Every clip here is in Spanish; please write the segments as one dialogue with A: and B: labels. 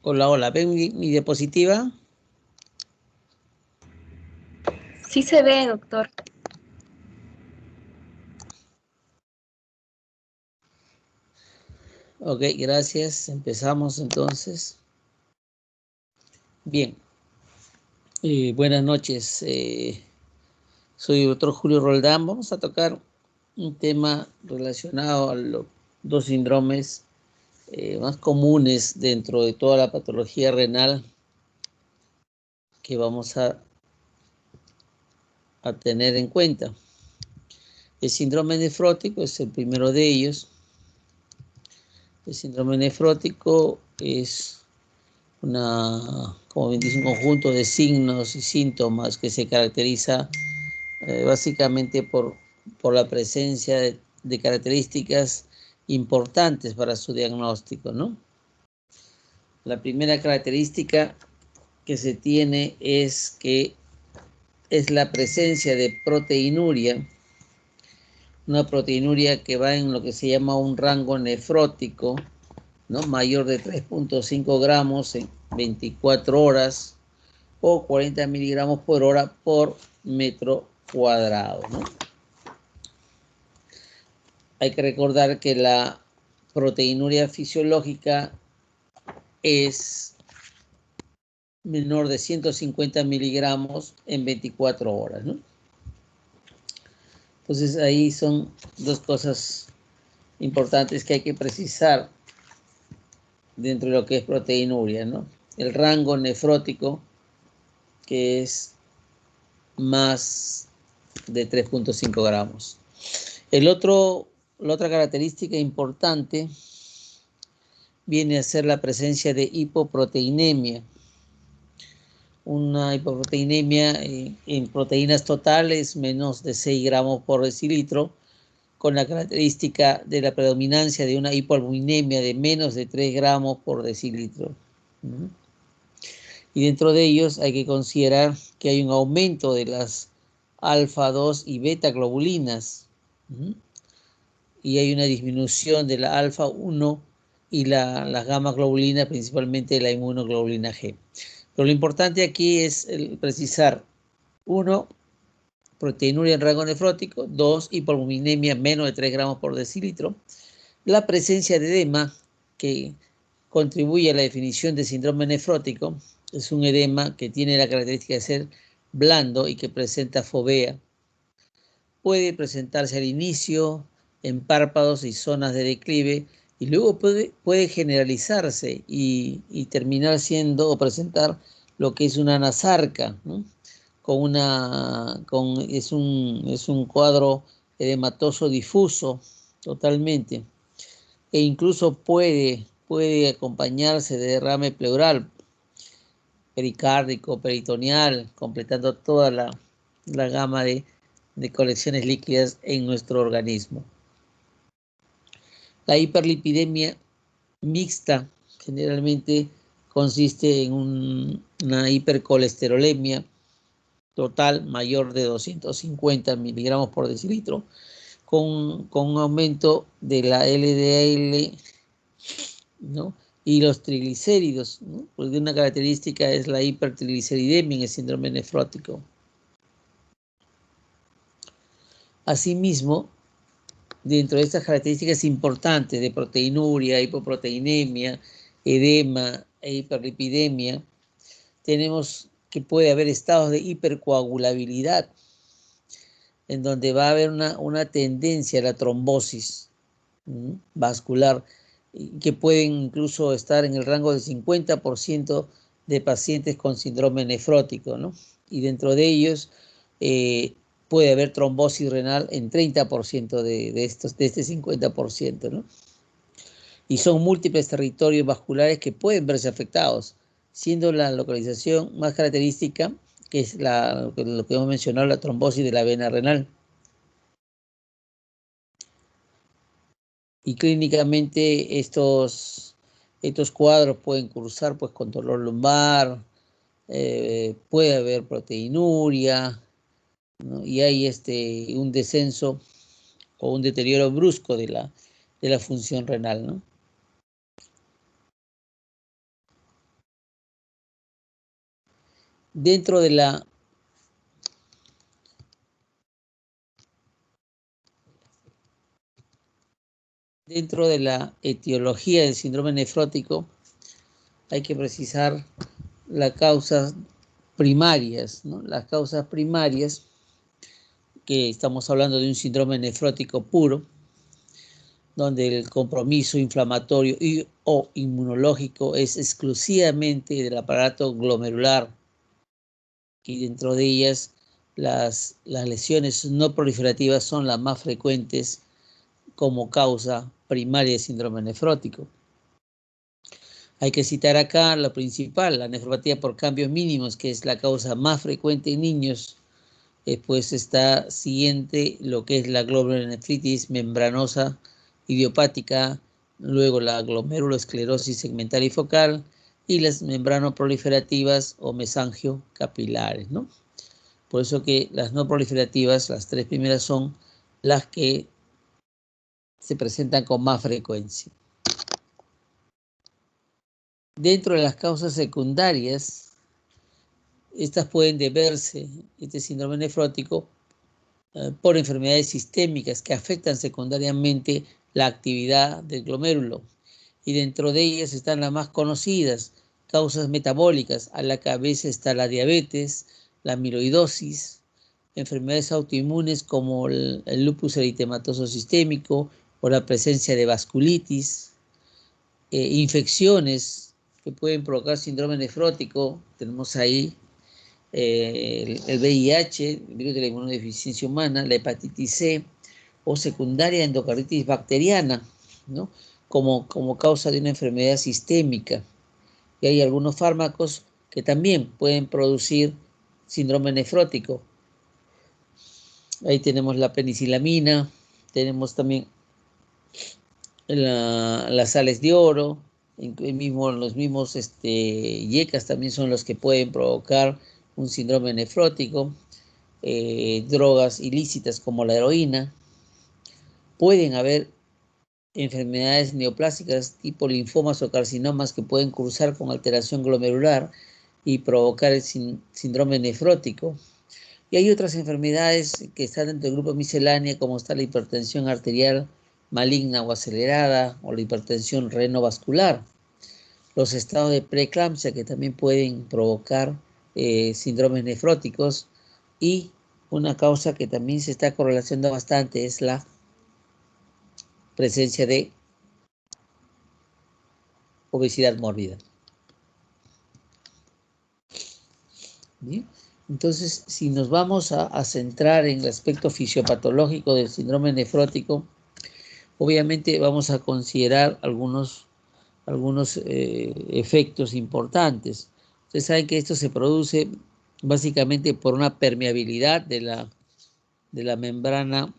A: Hola, hola, ¿ven mi diapositiva?
B: Sí se ve, doctor.
A: Ok, gracias. Empezamos entonces. Bien, buenas noches. Soy el doctor Julio Roldán. Vamos a tocar un tema relacionado a los dos síndromes más comunes dentro de toda la patología renal que vamos a tener en cuenta. El síndrome nefrótico es el primero de ellos. El síndrome nefrótico es como bien dice, un conjunto de signos y síntomas que se caracteriza básicamente por la presencia de características importantes para su diagnóstico, ¿no? La primera característica que se tiene es que es la presencia de proteinuria, una proteinuria que va en lo que se llama un rango nefrótico, ¿no? Mayor de 3.5 gramos en 24 horas o 40 miligramos por hora por metro cuadrado, ¿no? Hay que recordar que la proteinuria fisiológica es menor de 150 miligramos en 24 horas, ¿no? Entonces ahí son dos cosas importantes que hay que precisar dentro de lo que es proteinuria, ¿no? El rango nefrótico, que es más de 3.5 gramos. La otra característica importante viene a ser la presencia de hipoproteinemia. Una hipoproteinemia en proteínas totales menos de 6 gramos por decilitro, con la característica de la predominancia de una hipoalbuminemia de menos de 3 gramos por decilitro. Y dentro de ellos hay que considerar que hay un aumento de las alfa 2 y beta globulinas. Y hay una disminución de la alfa 1 y las gamma globulinas, principalmente la inmunoglobulina G. Pero lo importante aquí es precisar, 1, proteinuria en rango nefrótico, 2, hipoalbuminemia menos de 3 gramos por decilitro, la presencia de edema que contribuye a la definición de síndrome nefrótico, es un edema que tiene la característica de ser blando y que presenta fovea. Puede presentarse al inicio en párpados y zonas de declive y luego puede generalizarse y terminar siendo o presentar lo que es una anasarca, ¿no? Es un cuadro edematoso difuso totalmente e incluso puede acompañarse de derrame pleural, pericárdico, peritoneal, completando toda la gama de colecciones líquidas en nuestro organismo. La hiperlipidemia mixta generalmente consiste en una hipercolesterolemia total mayor de 250 miligramos por decilitro, con un aumento de la LDL, ¿no? Y los triglicéridos, ¿no? Porque una característica es la hipertrigliceridemia en el síndrome nefrótico. Asimismo, dentro de estas características importantes de proteinuria, hipoproteinemia, edema e hiperlipidemia, tenemos que puede haber estados de hipercoagulabilidad, en donde va a haber una tendencia a la trombosis vascular, que pueden incluso estar en el rango del 50% de pacientes con síndrome nefrótico, ¿no? Y dentro de ellos puede haber trombosis renal en 30% de este 50%, ¿no? Y son múltiples territorios vasculares que pueden verse afectados, siendo la localización más característica, que es lo que hemos mencionado, la trombosis de la vena renal. Y clínicamente estos cuadros pueden cursar pues con dolor lumbar, puede haber proteinuria, ¿no? Y hay un descenso o un deterioro brusco de la función renal, ¿no? Dentro de la etiología del síndrome nefrótico hay que precisar las causas primarias, ¿no? Las causas primarias, que estamos hablando de un síndrome nefrótico puro, donde el compromiso inflamatorio o inmunológico es exclusivamente del aparato glomerular, y dentro de ellas las lesiones no proliferativas son las más frecuentes como causa primaria de síndrome nefrótico. Hay que citar acá lo principal, la nefropatía por cambios mínimos, que es la causa más frecuente en niños. Después está siguiente lo que es la glomerulonefritis membranosa idiopática, luego la glomerulosclerosis segmental y focal y las membranoproliferativas o mesangiocapilares, ¿no? Por eso que las no proliferativas, las tres primeras, son las que se presentan con más frecuencia. Dentro de las causas secundarias, estas pueden deberse, este síndrome nefrótico, por enfermedades sistémicas que afectan secundariamente la actividad del glomérulo. Y dentro de ellas están las más conocidas, causas metabólicas. A la cabeza está la diabetes, la amiloidosis, enfermedades autoinmunes como el lupus eritematoso sistémico o la presencia de vasculitis, infecciones que pueden provocar síndrome nefrótico. Tenemos ahí el VIH, el virus de la inmunodeficiencia humana, la hepatitis C o secundaria endocarditis bacteriana, ¿no? Como causa de una enfermedad sistémica. Y hay algunos fármacos que también pueden producir síndrome nefrótico. Ahí tenemos la penicilamina, tenemos también las sales de oro, los mismos yecas también son los que pueden provocar un síndrome nefrótico, drogas ilícitas como la heroína. Pueden haber enfermedades neoplásicas tipo linfomas o carcinomas que pueden cursar con alteración glomerular y provocar el síndrome nefrótico. Y hay otras enfermedades que están dentro del grupo miscelánea, como está la hipertensión arterial maligna o acelerada o la hipertensión renovascular. Los estados de preeclampsia que también pueden provocar síndromes nefróticos, y una causa que también se está correlacionando bastante es la presencia de obesidad mórbida. Bien. Entonces, si nos vamos a centrar en el aspecto fisiopatológico del síndrome nefrótico, obviamente vamos a considerar algunos efectos importantes. Ustedes saben que esto se produce básicamente por una permeabilidad de la membrana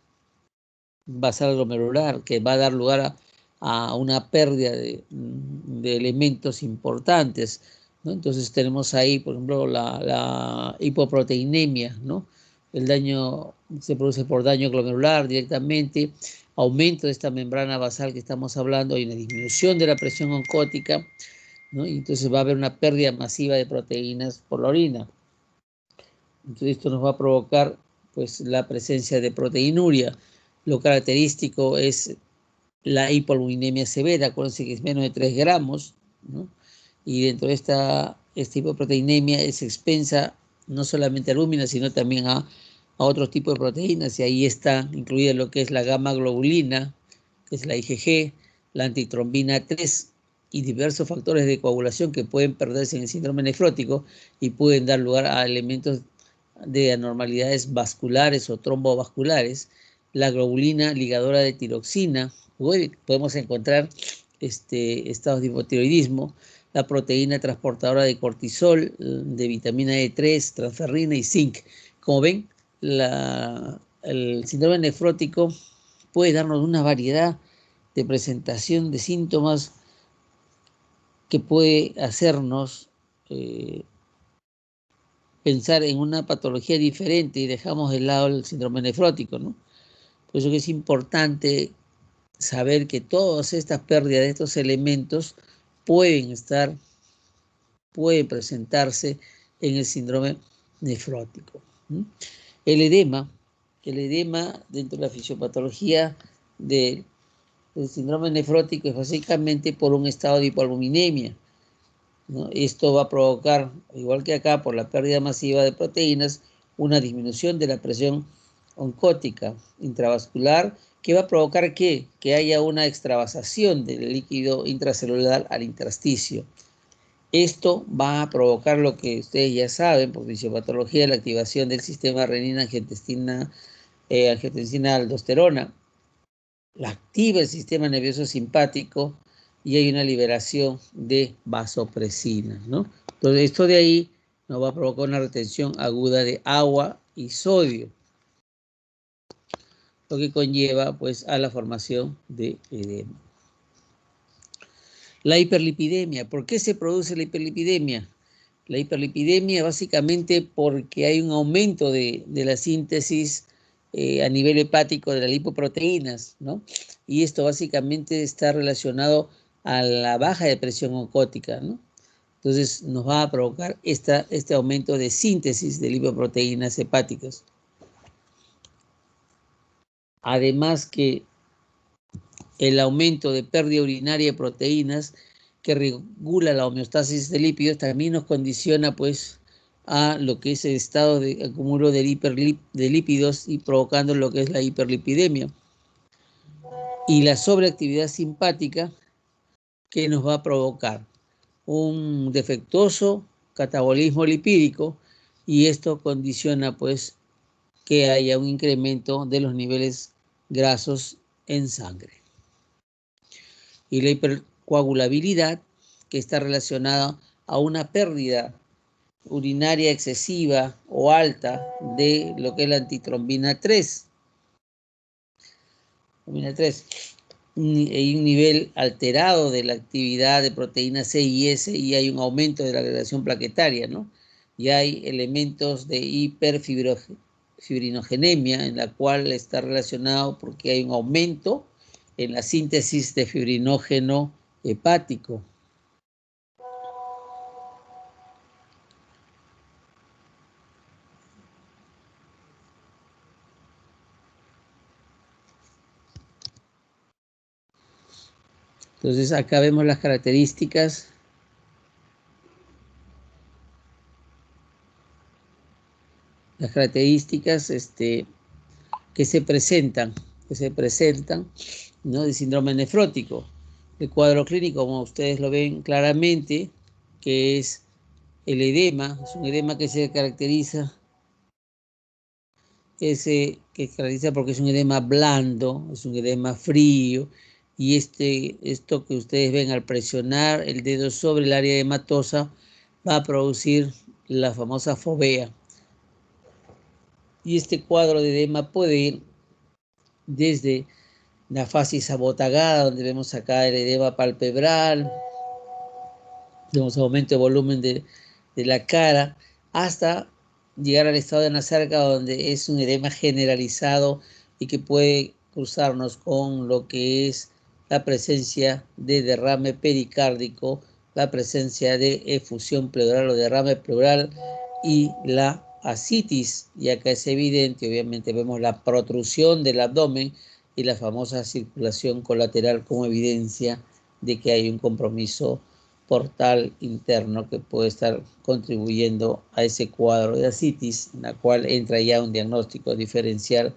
A: basal glomerular, que va a dar lugar a una pérdida de elementos importantes, ¿no? Entonces tenemos ahí, por ejemplo, la hipoproteinemia, ¿no? El daño se produce por daño glomerular directamente, aumento de esta membrana basal que estamos hablando, y una disminución de la presión oncótica, ¿no? Y entonces va a haber una pérdida masiva de proteínas por la orina. Entonces esto nos va a provocar pues la presencia de proteinuria. Lo característico es la hipoalbuminemia severa, acuérdense que es menos de 3 gramos, ¿no? Y dentro de esta hipoproteinemia es expensa no solamente a albúmina, sino también a otros tipos de proteínas, y ahí está incluida lo que es la gamma globulina, que es la IgG, la antitrombina 3 y diversos factores de coagulación que pueden perderse en el síndrome nefrótico y pueden dar lugar a elementos de anormalidades vasculares o trombovasculares. La globulina ligadora de tiroxina, podemos encontrar estados de hipotiroidismo, la proteína transportadora de cortisol, de vitamina D3, transferrina y zinc. Como ven, el síndrome nefrótico puede darnos una variedad de presentación de síntomas que puede hacernos pensar en una patología diferente, y dejamos de lado el síndrome nefrótico, ¿no? Por eso que es importante saber que todas estas pérdidas de estos elementos pueden presentarse en el síndrome nefrótico. El edema dentro de la fisiopatología del síndrome nefrótico es básicamente por un estado de hipoalbuminemia, ¿no? Esto va a provocar, igual que acá, por la pérdida masiva de proteínas, una disminución de la presión oncótica intravascular, que va a provocar que haya una extravasación del líquido intracelular al intersticio. Esto va a provocar lo que ustedes ya saben por fisiopatología, la activación del sistema renina-angiotensina-aldosterona, la activa el sistema nervioso simpático y hay una liberación de vasopresina, ¿no? Entonces esto de ahí nos va a provocar una retención aguda de agua y sodio, lo que conlleva pues a la formación de edema. La hiperlipidemia. ¿Por qué se produce la hiperlipidemia? La hiperlipidemia básicamente porque hay un aumento de la síntesis a nivel hepático de las lipoproteínas, ¿no? Y esto básicamente está relacionado a la baja de presión oncótica, ¿no? Entonces nos va a provocar este aumento de síntesis de lipoproteínas hepáticas. Además que el aumento de pérdida urinaria de proteínas que regula la homeostasis de lípidos también nos condiciona pues a lo que es el estado de acúmulo de lípidos y provocando lo que es la hiperlipidemia. Y la sobreactividad simpática que nos va a provocar un defectuoso catabolismo lipídico y esto condiciona pues que haya un incremento de los niveles grasos en sangre. Y la hipercoagulabilidad, que está relacionada a una pérdida urinaria excesiva o alta de lo que es la antitrombina 3. Hay un nivel alterado de la actividad de proteínas C y S y hay un aumento de la agregación plaquetaria, ¿no? Y hay elementos de hiperfibrinogenemia en la cual está relacionado porque hay un aumento en la síntesis de fibrinógeno hepático. Entonces acá vemos las características. Las características que se presentan, ¿no? De síndrome nefrótico. El cuadro clínico, como ustedes lo ven claramente, que es el edema, es un edema que se caracteriza, porque es un edema blando, es un edema frío, y esto que ustedes ven al presionar el dedo sobre el área edematosa va a producir la famosa fovea. Y este cuadro de edema puede ir desde la facies abotagada, donde vemos acá el edema palpebral, vemos aumento de volumen de la cara, hasta llegar al estado de Nasarca, donde es un edema generalizado y que puede cruzarnos con lo que es la presencia de derrame pericárdico, la presencia de efusión pleural o derrame pleural y la ascitis, y acá es evidente, obviamente vemos la protrusión del abdomen y la famosa circulación colateral como evidencia de que hay un compromiso portal interno que puede estar contribuyendo a ese cuadro de ascitis, en la cual entra ya un diagnóstico diferencial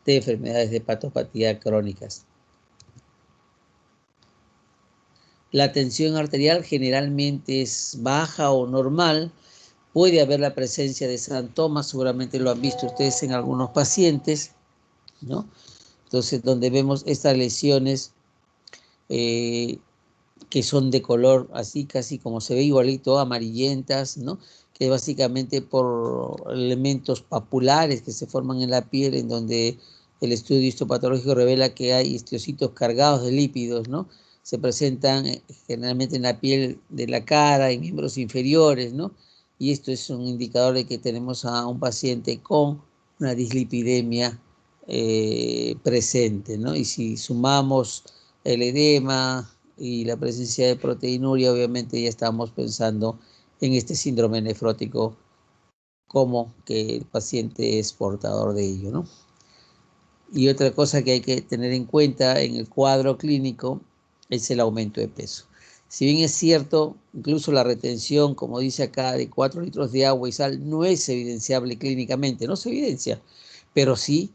A: de enfermedades de hepatopatía crónicas. La tensión arterial generalmente es baja o normal. Puede haber la presencia de xantomas, seguramente lo han visto ustedes en algunos pacientes, ¿no? Entonces, donde vemos estas lesiones que son de color así, casi como se ve igualito, amarillentas, ¿no? Que básicamente por elementos papulares que se forman en la piel, en donde el estudio histopatológico revela que hay histiocitos cargados de lípidos, ¿no? Se presentan generalmente en la piel de la cara, en miembros inferiores, ¿no? Y esto es un indicador de que tenemos a un paciente con una dislipidemia presente, ¿no? Y si sumamos el edema y la presencia de proteinuria, obviamente ya estamos pensando en este síndrome nefrótico como que el paciente es portador de ello, ¿no? Y otra cosa que hay que tener en cuenta en el cuadro clínico es el aumento de peso. Si bien es cierto, incluso la retención, como dice acá, de 4 litros de agua y sal no es evidenciable clínicamente, no se evidencia, pero sí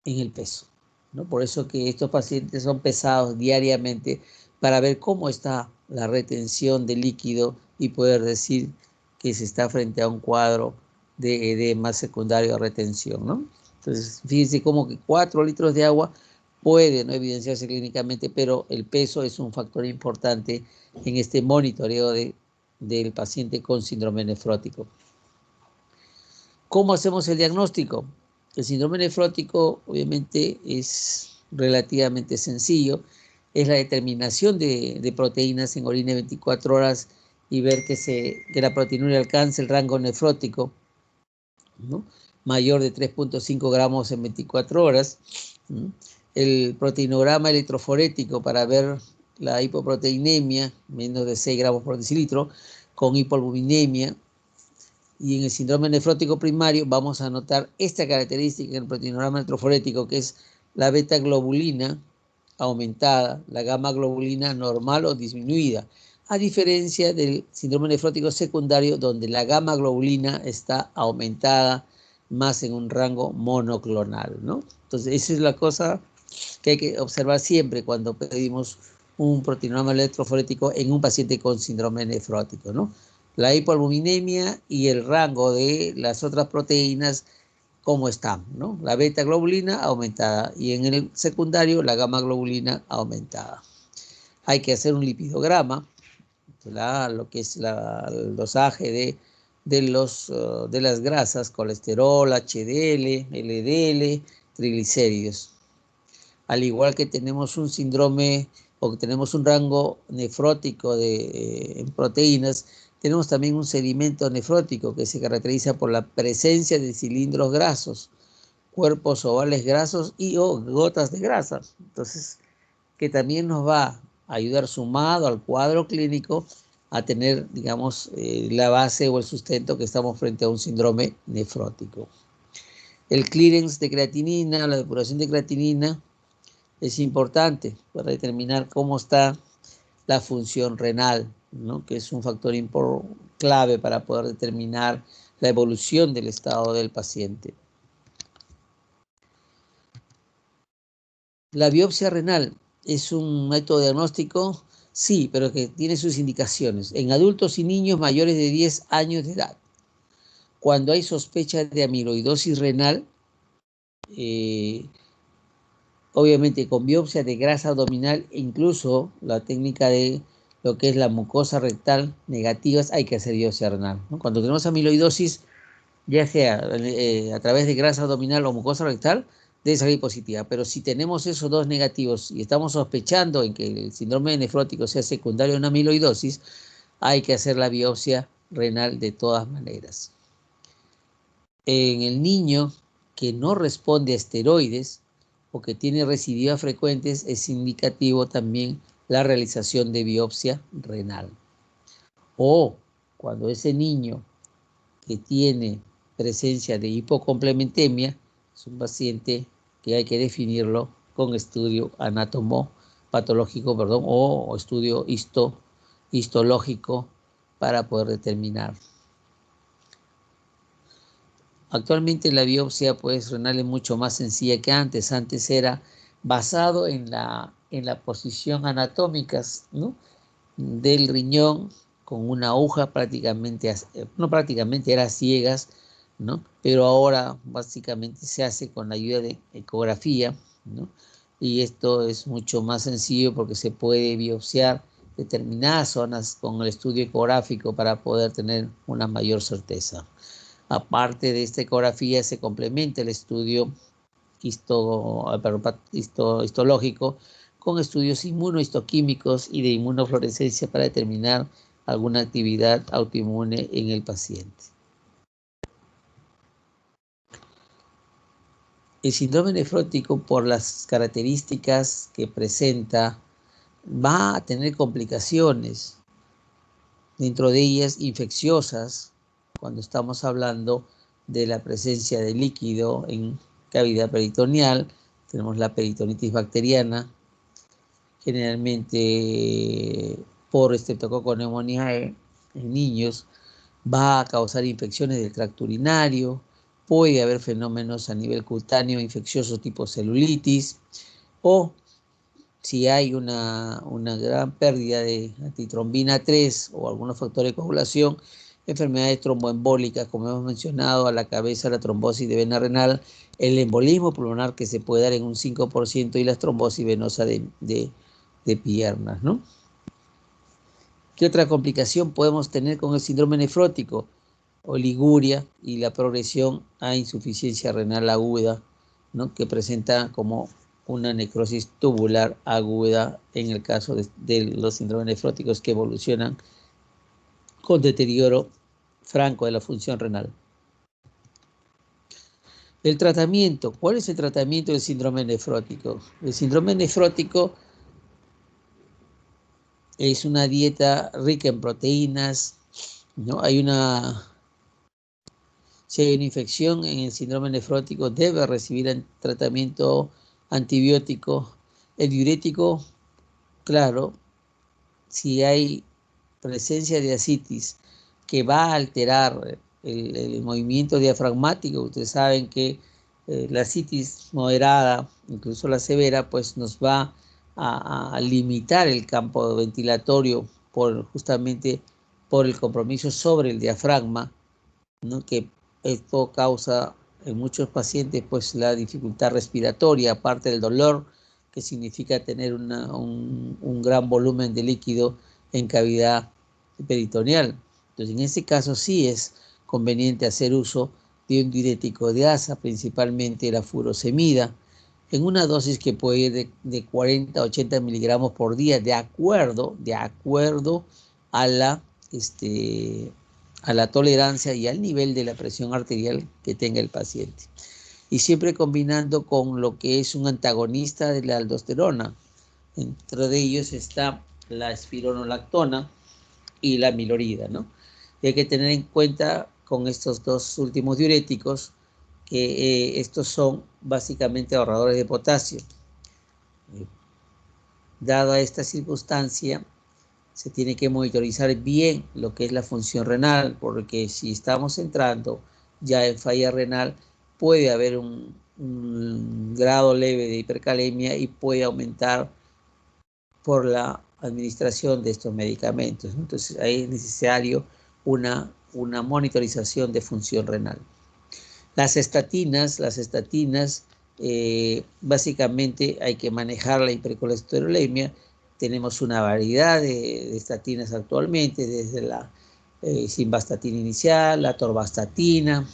A: en el peso, ¿no? Por eso que estos pacientes son pesados diariamente para ver cómo está la retención de líquido y poder decir que se está frente a un cuadro de edema secundario a retención, ¿no? Entonces, fíjense cómo que 4 litros de agua puede no evidenciarse clínicamente, pero el peso es un factor importante en este monitoreo del paciente con síndrome nefrótico. ¿Cómo hacemos el diagnóstico? El síndrome nefrótico obviamente es relativamente sencillo. Es la determinación de proteínas en orina 24 horas y ver que la proteinuria alcance el rango nefrótico, ¿no? Mayor de 3.5 gramos en 24 horas. ¿No? El proteinograma electroforético para ver la hipoproteinemia, menos de 6 gramos por decilitro, con hipoalbuminemia. Y en el síndrome nefrótico primario vamos a notar esta característica en el proteinograma electroforético, que es la beta globulina aumentada, la gamma globulina normal o disminuida, a diferencia del síndrome nefrótico secundario, donde la gamma globulina está aumentada más en un rango monoclonal, ¿no? Entonces, esa es la cosa que hay que observar siempre cuando pedimos un proteinograma electroforético en un paciente con síndrome nefrótico, ¿no? La hipoalbuminemia y el rango de las otras proteínas, cómo están, ¿no? La beta globulina aumentada y en el secundario la gamma globulina aumentada. Hay que hacer un lipidograma, lo que es el dosaje de las grasas, colesterol, HDL, LDL, triglicéridos. Al igual que tenemos un síndrome o que tenemos un rango nefrótico en proteínas, tenemos también un sedimento nefrótico que se caracteriza por la presencia de cilindros grasos, cuerpos ovales grasos y o gotas de grasa. Entonces, que también nos va a ayudar sumado al cuadro clínico a tener, digamos, la base o el sustento que estamos frente a un síndrome nefrótico. El clearance de creatinina, la depuración de creatinina, es importante para determinar cómo está la función renal, ¿no? Que es un factor clave para poder determinar la evolución del estado del paciente. La biopsia renal es un método diagnóstico, sí, pero que tiene sus indicaciones en adultos y niños mayores de 10 años de edad. Cuando hay sospecha de amiloidosis renal, obviamente con biopsia de grasa abdominal e incluso la técnica de lo que es la mucosa rectal negativas, hay que hacer biopsia renal, ¿no? Cuando tenemos amiloidosis, ya sea a través de grasa abdominal o mucosa rectal, debe salir positiva. Pero si tenemos esos dos negativos y estamos sospechando en que el síndrome nefrótico sea secundario a una amiloidosis, hay que hacer la biopsia renal de todas maneras. En el niño que no responde a esteroides o que tiene recidivas frecuentes, es indicativo también la realización de biopsia renal. O cuando ese niño que tiene presencia de hipocomplementemia es un paciente que hay que definirlo con estudio anatomopatológico, o estudio histológico para poder determinar. Actualmente la biopsia renal es mucho más sencilla que antes. Antes era basado en la posición anatómica, ¿no?, del riñón con una aguja era ciegas, ¿no? Pero ahora básicamente se hace con la ayuda de ecografía, ¿no? Y esto es mucho más sencillo porque se puede biopsiar determinadas zonas con el estudio ecográfico para poder tener una mayor certeza. Aparte de esta ecografía se complementa el estudio histológico con estudios inmunohistoquímicos y de inmunofluorescencia para determinar alguna actividad autoinmune en el paciente. El síndrome nefrótico, por las características que presenta, va a tener complicaciones, dentro de ellas infecciosas, cuando estamos hablando de la presencia de líquido en cavidad peritoneal. Tenemos la peritonitis bacteriana, generalmente por Streptococcus pneumoniae en niños, va a causar infecciones del tracto urinario, puede haber fenómenos a nivel cutáneo infecciosos tipo celulitis, o si hay una gran pérdida de antitrombina 3 o algunos factores de coagulación, enfermedades tromboembólicas, como hemos mencionado, a la cabeza, la trombosis de vena renal, el embolismo pulmonar que se puede dar en un 5% y la trombosis venosa de piernas, ¿no? ¿Qué otra complicación podemos tener con el síndrome nefrótico? Oliguria y la progresión a insuficiencia renal aguda, ¿no? Que presenta como una necrosis tubular aguda en el caso de los síndromes nefróticos que evolucionan con deterioro franco de la función renal. El tratamiento. ¿Cuál es el tratamiento del síndrome nefrótico? El síndrome nefrótico es una dieta rica en proteínas, ¿no? Si hay una infección en el síndrome nefrótico, debe recibir tratamiento antibiótico. El diurético, claro, si hay presencia de ascitis que va a alterar el movimiento diafragmático, ustedes saben que la ascitis moderada, incluso la severa, pues nos va a limitar el campo ventilatorio justamente por el compromiso sobre el diafragma, ¿no? Que esto causa en muchos pacientes pues la dificultad respiratoria, aparte del dolor, que significa tener un gran volumen de líquido en cavidad peritoneal. Entonces, en ese caso sí es conveniente hacer uso de un diurético de asa, principalmente la furosemida, en una dosis que puede ir de 40 a 80 miligramos por día, de acuerdo a la tolerancia y al nivel de la presión arterial que tenga el paciente. Y siempre combinando con lo que es un antagonista de la aldosterona. Entre ellos está la espironolactona y la amilorida, ¿no? Y hay que tener en cuenta con estos dos últimos diuréticos que estos son básicamente ahorradores de potasio. Dada esta circunstancia, se tiene que monitorizar bien lo que es la función renal, porque si estamos entrando ya en falla renal, puede haber un grado leve de hipercalemia y puede aumentar por la administración de estos medicamentos. Entonces, ahí es necesario una monitorización de función renal. Las estatinas, básicamente hay que manejar la hipercolesterolemia. Tenemos una variedad de estatinas actualmente, desde la simvastatina inicial, la atorvastatina,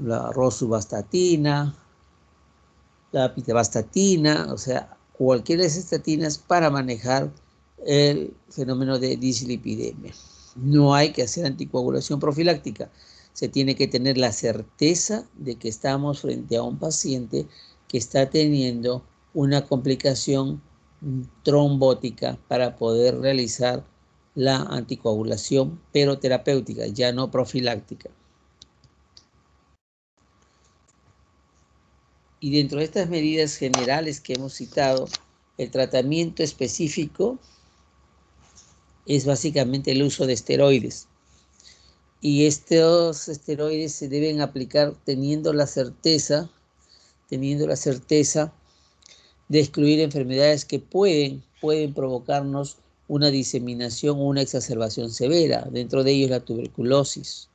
A: la rosuvastatina, la pitavastatina, o sea, cualquiera de esas estatinas para manejar el fenómeno de dislipidemia. No hay que hacer anticoagulación profiláctica. Se tiene que tener la certeza de que estamos frente a un paciente que está teniendo una complicación trombótica para poder realizar la anticoagulación, pero terapéutica, ya no profiláctica. Y dentro de estas medidas generales que hemos citado, el tratamiento específico es básicamente el uso de esteroides. Y estos esteroides se deben aplicar teniendo la certeza de excluir enfermedades que pueden provocarnos una diseminación o una exacerbación severa. Dentro de ellos la tuberculosis,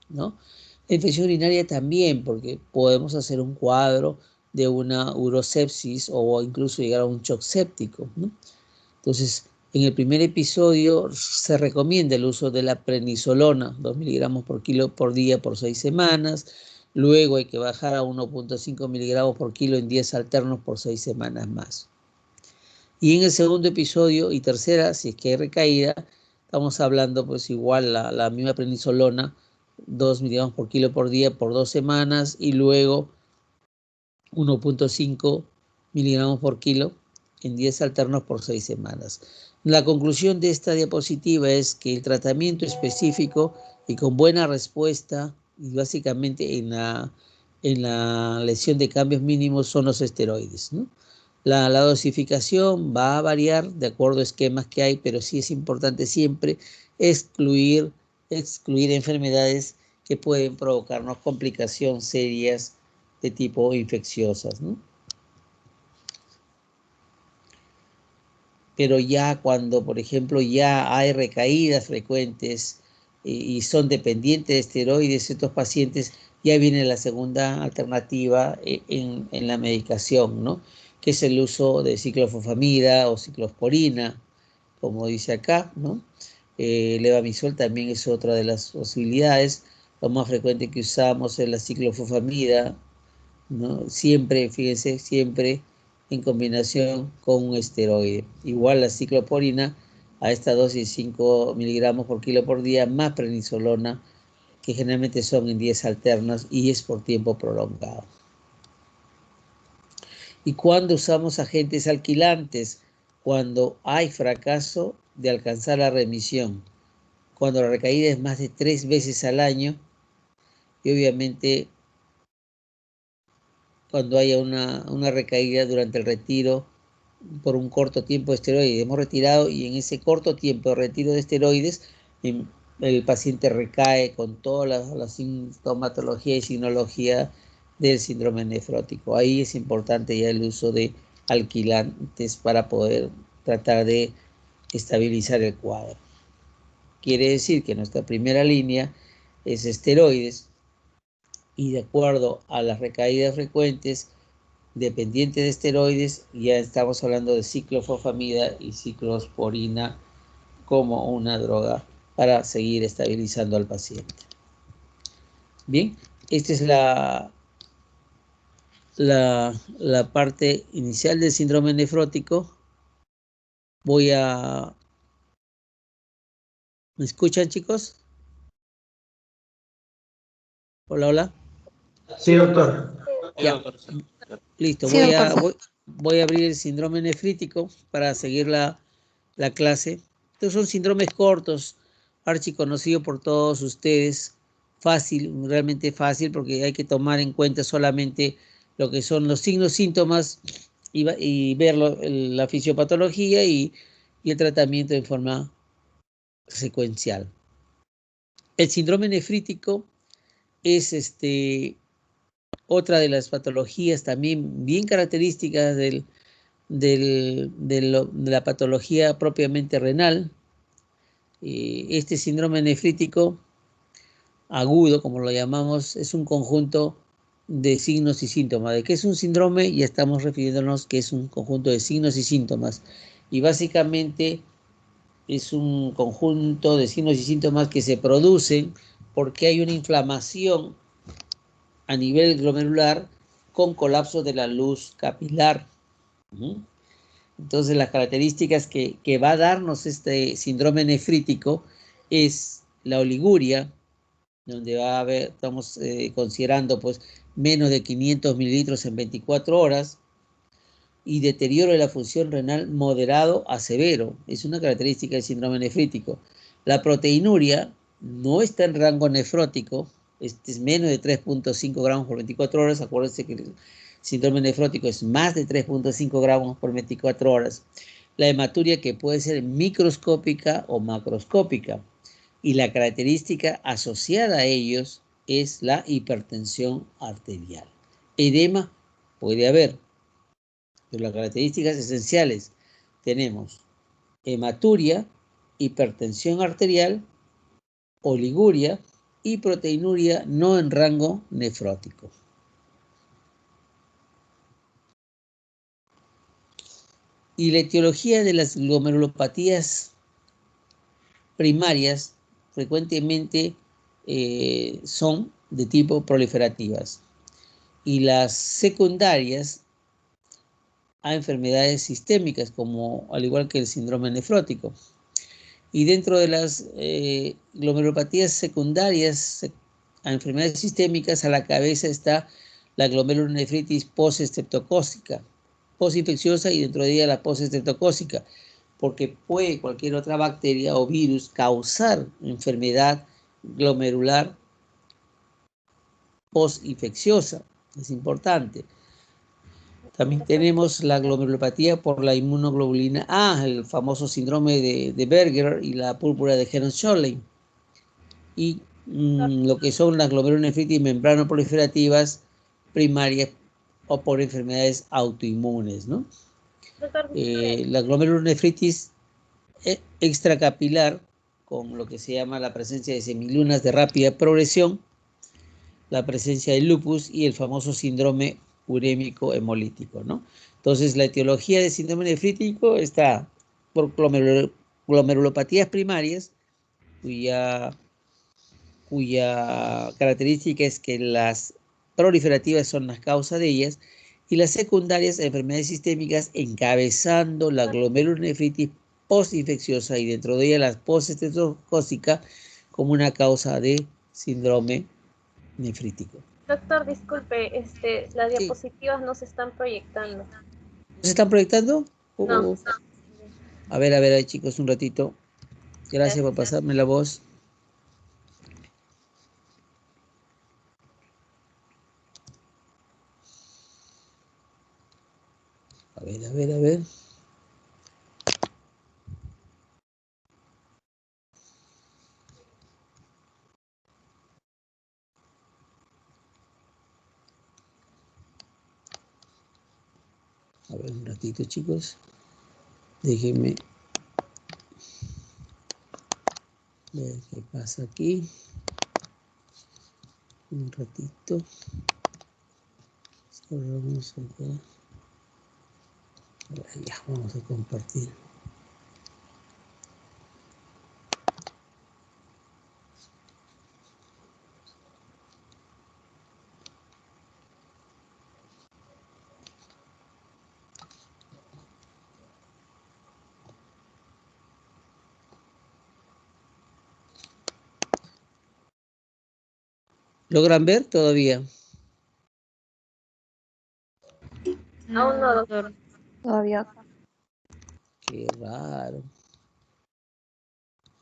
A: ¿no? La infección urinaria también, porque podemos hacer un cuadro de una urosepsis o incluso llegar a un shock séptico, ¿no? Entonces, en el primer episodio se recomienda el uso de la prednisolona, 2 miligramos por kilo por día por 6 semanas. Luego hay que bajar a 1.5 miligramos por kilo en 10 alternos por 6 semanas más. Y en el segundo episodio y tercera, si es que hay recaída, estamos hablando pues igual la misma prednisolona, 2 miligramos por kilo por día por 2 semanas y luego 1.5 miligramos por kilo en 10 alternos por 6 semanas. La conclusión de esta diapositiva es que el tratamiento específico y con buena respuesta, y básicamente en la lesión de cambios mínimos son los esteroides, ¿no? La dosificación va a variar de acuerdo a esquemas que hay, pero sí es importante siempre excluir enfermedades que pueden provocarnos complicaciones serias de tipo infecciosas, ¿no? Pero ya cuando, por ejemplo, ya hay recaídas frecuentes y son dependientes de esteroides, estos pacientes, ya viene la segunda alternativa en la medicación, ¿no? Que es el uso de ciclofosfamida o ciclosporina, como dice acá, ¿no? Levamisol también es otra de las posibilidades. Lo más frecuente que usamos es la ciclofosfamida, ¿no? Siempre, fíjense, siempre en combinación con un esteroide. Igual la cicloporina a esta dosis 5 miligramos por kilo por día, más prednisolona, que generalmente son en 10 alternas y es por tiempo prolongado. ¿Y cuando usamos agentes alquilantes? Cuando hay fracaso de alcanzar la remisión, cuando la recaída es más de 3 veces al año y obviamente cuando haya una recaída durante el retiro por un corto tiempo de esteroides. Hemos retirado y en ese corto tiempo de retiro de esteroides el paciente recae con toda la sintomatología y signología del síndrome nefrótico. Ahí es importante ya el uso de alquilantes para poder tratar de estabilizar el cuadro. Quiere decir que nuestra primera línea es esteroides y de acuerdo a las recaídas frecuentes dependiente de esteroides, ya estamos hablando de ciclofosfamida y ciclosporina como una droga para seguir estabilizando al paciente. Bien, esta es la parte inicial del síndrome nefrótico. ¿Me escuchan, chicos? Hola, hola.
C: Sí, doctor.
A: Ya, listo.
B: Sí, doctor.
A: Voy a abrir el síndrome nefrítico para seguir la clase. Estos son síndromes cortos, archiconocidos por todos ustedes. Fácil, realmente fácil, porque hay que tomar en cuenta solamente lo que son los signos, síntomas y ver la fisiopatología y el tratamiento en forma secuencial. El síndrome nefrítico es otra de las patologías también bien características de la patología propiamente renal. Este síndrome nefrítico agudo, como lo llamamos, es un conjunto de signos y síntomas. ¿De qué es un síndrome? Ya estamos refiriéndonos que es un conjunto de signos y síntomas. Y básicamente es un conjunto de signos y síntomas que se producen porque hay una inflamación a nivel glomerular con colapso de la luz capilar. Entonces, las características que va a darnos este síndrome nefrítico es la oliguria, donde va a haber, estamos considerando pues menos de 500 mililitros en 24 horas, y deterioro de la función renal moderado a severo. Es una característica del síndrome nefrítico. La proteinuria no está en rango nefrótico, es menos de 3.5 gramos por 24 horas. Acuérdense que el síndrome nefrótico es más de 3.5 gramos por 24 horas. La hematuria que puede ser microscópica o macroscópica. Y la característica asociada a ellos es la hipertensión arterial. Edema puede haber, pero las características esenciales tenemos hematuria, hipertensión arterial, oliguria y proteinuria no en rango nefrótico. Y la etiología de las glomerulopatías primarias frecuentemente son de tipo proliferativas y las secundarias a enfermedades sistémicas, como al igual que el síndrome nefrótico. Y dentro de las glomerulopatías secundarias a enfermedades sistémicas, a la cabeza está la glomerulonefritis postestreptocócica, postinfecciosa, y dentro de ella la postestreptocócica, porque puede cualquier otra bacteria o virus causar enfermedad glomerular postinfecciosa. Es importante. También tenemos la glomerulopatía por la inmunoglobulina A, el famoso síndrome de Berger y la púrpura de Helen-Schönlein. Y lo que son las glomerulonefritis membranoproliferativas primarias o por enfermedades autoinmunes, ¿no? La glomerulonefritis extracapilar, con lo que se llama la presencia de semilunas de rápida progresión, la presencia de lupus y el famoso síndrome urémico hemolítico, ¿no? Entonces, la etiología del síndrome nefrítico está por glomerulopatías primarias, cuya característica es que las proliferativas son las causas de ellas, y las secundarias, enfermedades sistémicas, encabezando la glomerulonefritis postinfecciosa y dentro de ella la postestreptocócica como una causa de síndrome nefrítico.
B: Doctor, disculpe, las
A: Sí.
B: diapositivas no se están proyectando.
A: ¿No se están proyectando?
B: No.
A: A ver, chicos, un ratito. Gracias por pasarme la voz. A ver. A ver, un ratito, chicos. Déjenme ver qué pasa aquí. Un ratito. Cerramos acá. Ya, vamos a compartir. ¿Logran ver todavía?
B: Aún no, doctor.
D: Todavía.
A: Qué raro.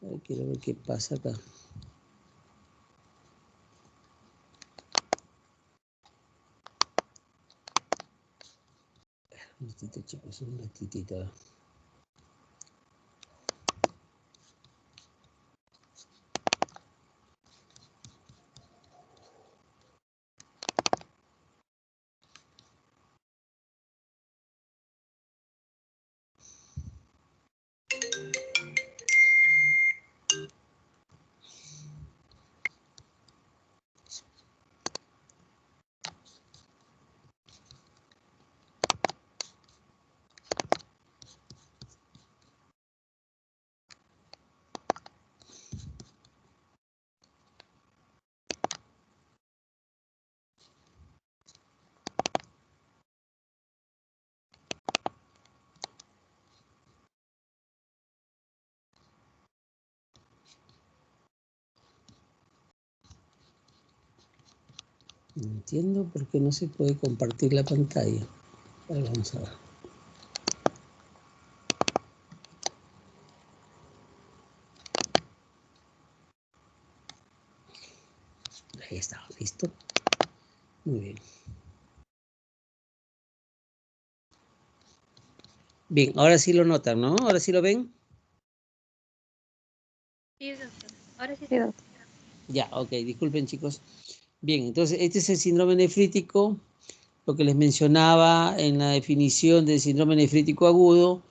A: A ver, quiero ver qué pasa acá. Un ratito, chicos, un ratitito. No entiendo por qué no se puede compartir la pantalla. Ahora vamos a ver. Ahí está, listo. Muy bien. Bien, ahora sí lo notan, ¿no? ¿Ahora sí lo ven?
B: Sí, doctor. Ahora sí.
D: Sí, doctor.
A: Ya, ok, disculpen, chicos. Bien, entonces este es el síndrome nefrítico, lo que les mencionaba en la definición del síndrome nefrítico agudo,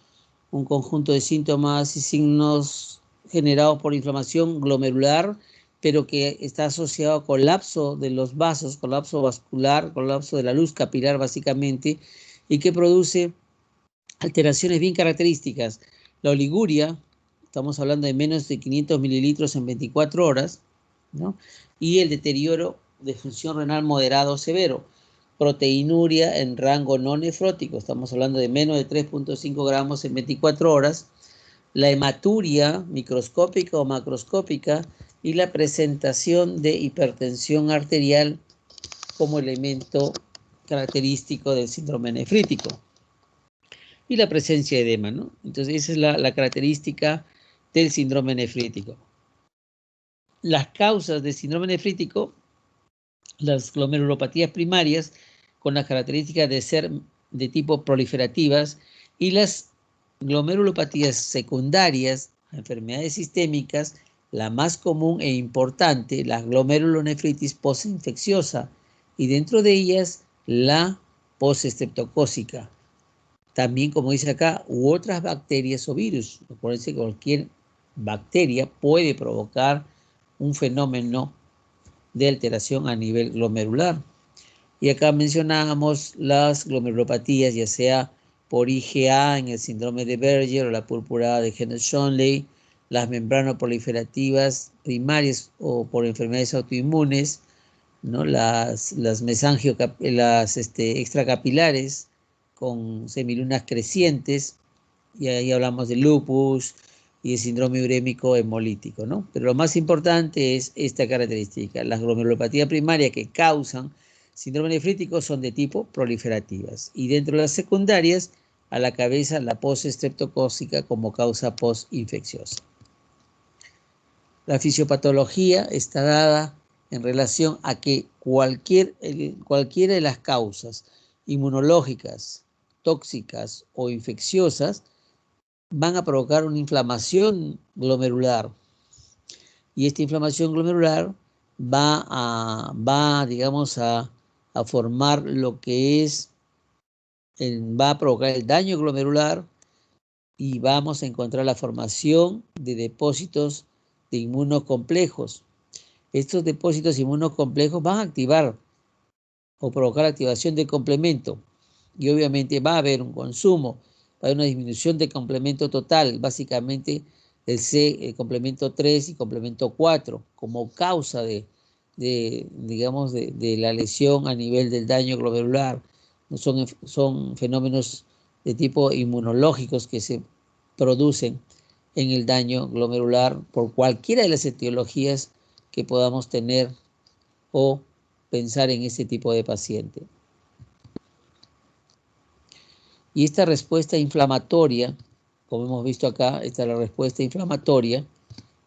A: un conjunto de síntomas y signos generados por inflamación glomerular, pero que está asociado a colapso de los vasos, colapso vascular, colapso de la luz capilar básicamente, y que produce alteraciones bien características. La oliguria, estamos hablando de menos de 500 mililitros en 24 horas, ¿no? Y el deterioro de función renal moderado severo. Proteinuria en rango no nefrótico, estamos hablando de menos de 3.5 gramos en 24 horas. La hematuria microscópica o macroscópica y la presentación de hipertensión arterial como elemento característico del síndrome nefrítico. Y la presencia de edema, ¿no? Entonces esa es la característica del síndrome nefrítico. las causas de síndrome nefrítico, las glomerulopatías primarias, con las características de ser de tipo proliferativas, y las glomerulopatías secundarias, enfermedades sistémicas, la más común e importante, la glomerulonefritis postinfecciosa, y dentro de ellas la postestreptocócica. También, como dice acá, u otras bacterias o virus. Acuérdense que cualquier bacteria puede provocar un fenómeno de alteración a nivel glomerular. Y acá mencionábamos las glomerulopatías, ya sea por IgA en el síndrome de Berger o la púrpura de Hennett-Schonlein, las membranoproliferativas primarias o por enfermedades autoinmunes, ¿no? Las extracapilares con semilunas crecientes, y ahí hablamos de lupus y de síndrome urémico hemolítico, ¿no? Pero lo más importante es esta característica. Las glomerulopatías primarias que causan síndrome nefrítico son de tipo proliferativas, y dentro de las secundarias, a la cabeza la postestreptocócica como causa postinfecciosa. La fisiopatología está dada en relación a que cualquiera de las causas inmunológicas, tóxicas o infecciosas van a provocar una inflamación glomerular. Y esta inflamación glomerular digamos, a formar lo que es, va a provocar el daño glomerular, y vamos a encontrar la formación de depósitos de inmunocomplejos. Estos depósitos inmunocomplejos van a activar o provocar la activación del complemento, y obviamente va a haber un consumo, va a haber una disminución del complemento total, básicamente el complemento 3 y complemento 4, como causa de la lesión a nivel del daño glomerular. Son fenómenos de tipo inmunológicos que se producen en el daño glomerular por cualquiera de las etiologías que podamos tener o pensar en ese tipo de paciente. Y esta respuesta inflamatoria, como hemos visto acá, esta es la respuesta inflamatoria,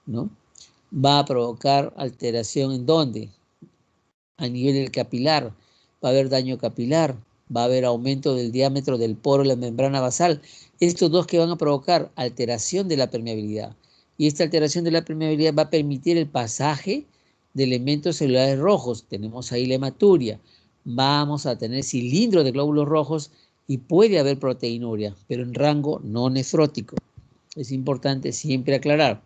A: ¿no? Va a provocar alteración ¿en dónde? A nivel del capilar. Va a haber daño capilar, va a haber aumento del diámetro del poro de la membrana basal. Estos dos que van a provocar alteración de la permeabilidad. Y esta alteración de la permeabilidad va a permitir el pasaje de elementos celulares rojos. Tenemos ahí la hematuria. Vamos a tener cilindros de glóbulos rojos y puede haber proteinuria, pero en rango no nefrótico. Es importante siempre aclarar.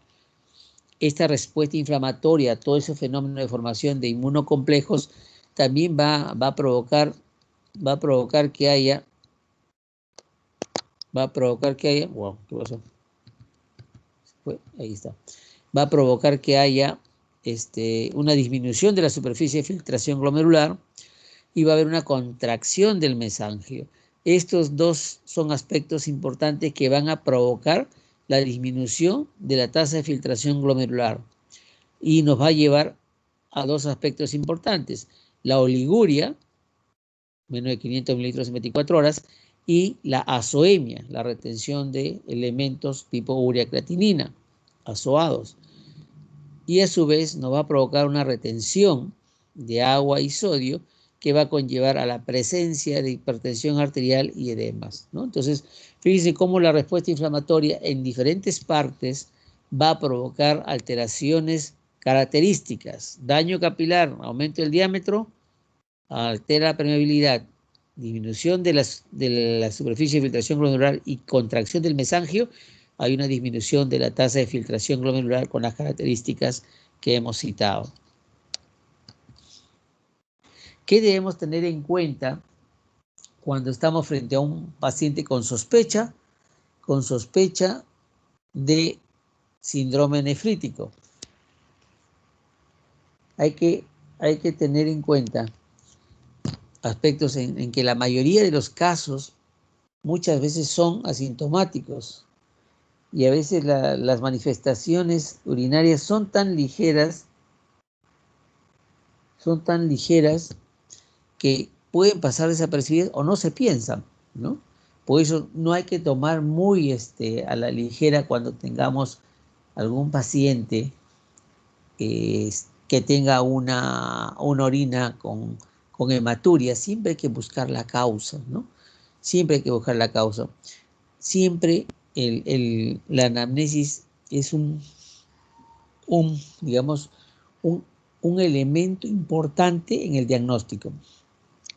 A: Esta respuesta inflamatoria a todo ese fenómeno de formación de inmunocomplejos también va a provocar que haya, wow, ¿qué pasó? Ahí está. Va a provocar que haya una disminución de la superficie de filtración glomerular, y va a haber una contracción del mesangio. Estos dos son aspectos importantes que van a provocar la disminución de la tasa de filtración glomerular, y nos va a llevar a dos aspectos importantes: la oliguria, menos de 500 mililitros en 24 horas, y la azoemia, la retención de elementos tipo urea creatinina, azoados. Y a su vez nos va a provocar una retención de agua y sodio que va a conllevar a la presencia de hipertensión arterial y edemas, ¿no? Entonces, fíjense cómo la respuesta inflamatoria en diferentes partes va a provocar alteraciones características: daño capilar, aumento del diámetro, altera la permeabilidad, disminución de la superficie de filtración glomerular y contracción del mesangio. Hay una disminución de la tasa de filtración glomerular con las características que hemos citado. ¿Qué debemos tener en cuenta cuando estamos frente a un paciente con sospecha de síndrome nefrítico? Hay que tener en cuenta aspectos en que la mayoría de los casos muchas veces son asintomáticos, y a veces las manifestaciones urinarias son tan ligeras que pueden pasar desapercibidas o no se piensan, ¿no? Por eso no hay que tomar muy a la ligera cuando tengamos algún paciente que tenga una orina con hematuria. Siempre hay que buscar la causa, ¿no? Siempre hay que buscar la causa. Siempre la anamnesis es digamos, un elemento importante en el diagnóstico.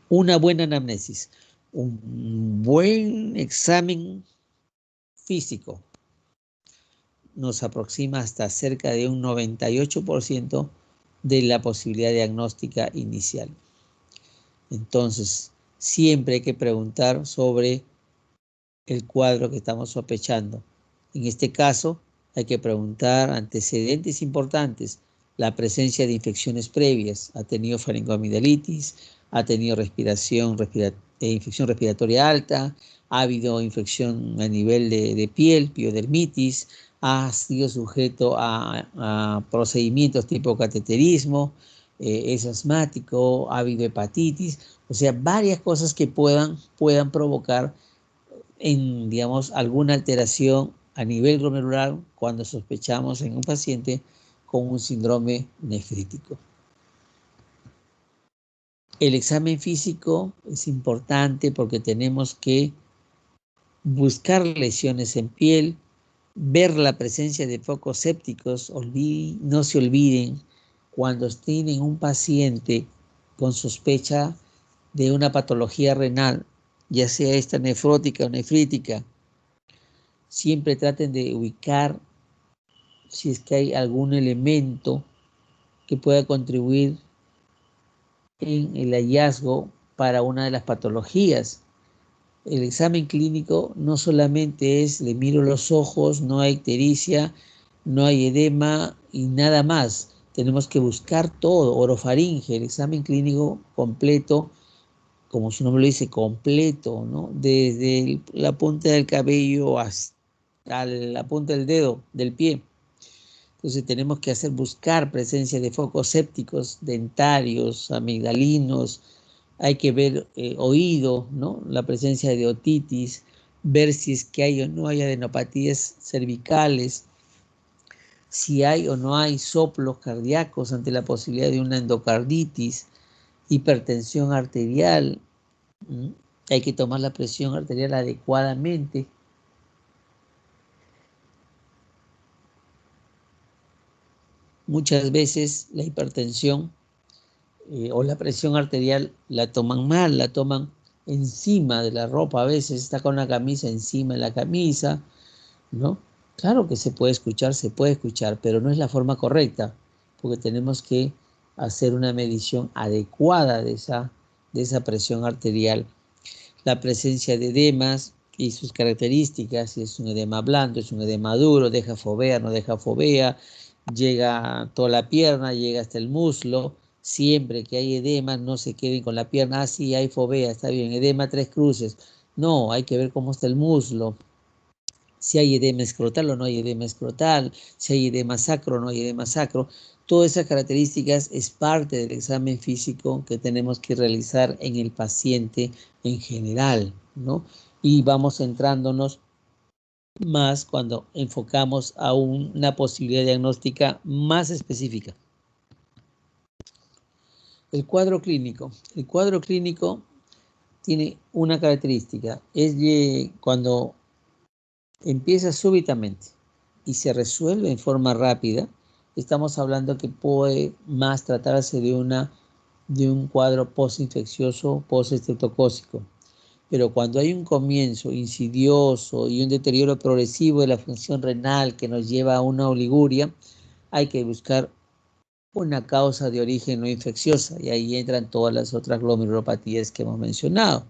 A: Una buena anamnesis, un buen examen físico nos aproxima hasta cerca de un 98% de la posibilidad diagnóstica inicial. Entonces, siempre hay que preguntar sobre el cuadro que estamos sospechando. En este caso, hay que preguntar antecedentes importantes, la presencia de infecciones previas, ha tenido faringoamigdalitis, ha tenido infección respiratoria alta, ha habido infección a nivel de piel, piodermitis, ha sido sujeto a procedimientos tipo cateterismo, es asmático, ha habido hepatitis, o sea, varias cosas que puedan provocar digamos, alguna alteración a nivel glomerular cuando sospechamos en un paciente con un síndrome nefrítico. El examen físico es importante porque tenemos que buscar lesiones en piel, ver la presencia de focos sépticos. No se olviden, cuando tienen un paciente con sospecha de una patología renal, ya sea esta nefrótica o nefrítica, siempre traten de ubicar si es que hay algún elemento que pueda contribuir en el hallazgo para una de las patologías. El examen clínico no solamente es, le miro los ojos, no hay ictericia, no hay edema y nada más. Tenemos que buscar todo, orofaringe, el examen clínico completo, como su nombre lo dice, completo, ¿no? Desde la punta del cabello hasta la punta del dedo, del pie. Entonces tenemos que buscar presencia de focos sépticos, dentarios, amigdalinos, hay que ver oído, ¿no? La presencia de otitis, ver si es que hay o no hay adenopatías cervicales, si hay o no hay soplos cardíacos ante la posibilidad de una endocarditis, hipertensión arterial. Hay que tomar la presión arterial adecuadamente. Muchas veces la hipertensión o la presión arterial la toman mal, la toman encima de la ropa, a veces está con la camisa encima de la camisa, ¿no? Claro que se puede escuchar, pero no es la forma correcta, porque tenemos que hacer una medición adecuada de esa presión arterial. La presencia de edemas y sus características, si es un edema blando, es un edema duro, deja fovea, no deja fovea, llega a toda la pierna, llega hasta el muslo. Siempre que hay edema, no se queden con la pierna, sí, hay fovea, está bien, edema 3 cruces. No, hay que ver cómo está el muslo, si hay edema escrotal o no hay edema escrotal, si hay edema sacro o no hay edema sacro. Todas esas características es parte del examen físico que tenemos que realizar en el paciente en general, ¿no? Y vamos centrándonos más cuando enfocamos a una posibilidad diagnóstica más específica. El cuadro clínico. El cuadro clínico tiene una característica, es cuando empieza súbitamente y se resuelve en forma rápida, estamos hablando que puede más tratarse de un cuadro postinfeccioso, postestreptocócico. Pero cuando hay un comienzo insidioso y un deterioro progresivo de la función renal que nos lleva a una oliguria, hay que buscar una causa de origen no infecciosa, y ahí entran todas las otras glomerulopatías que hemos mencionado.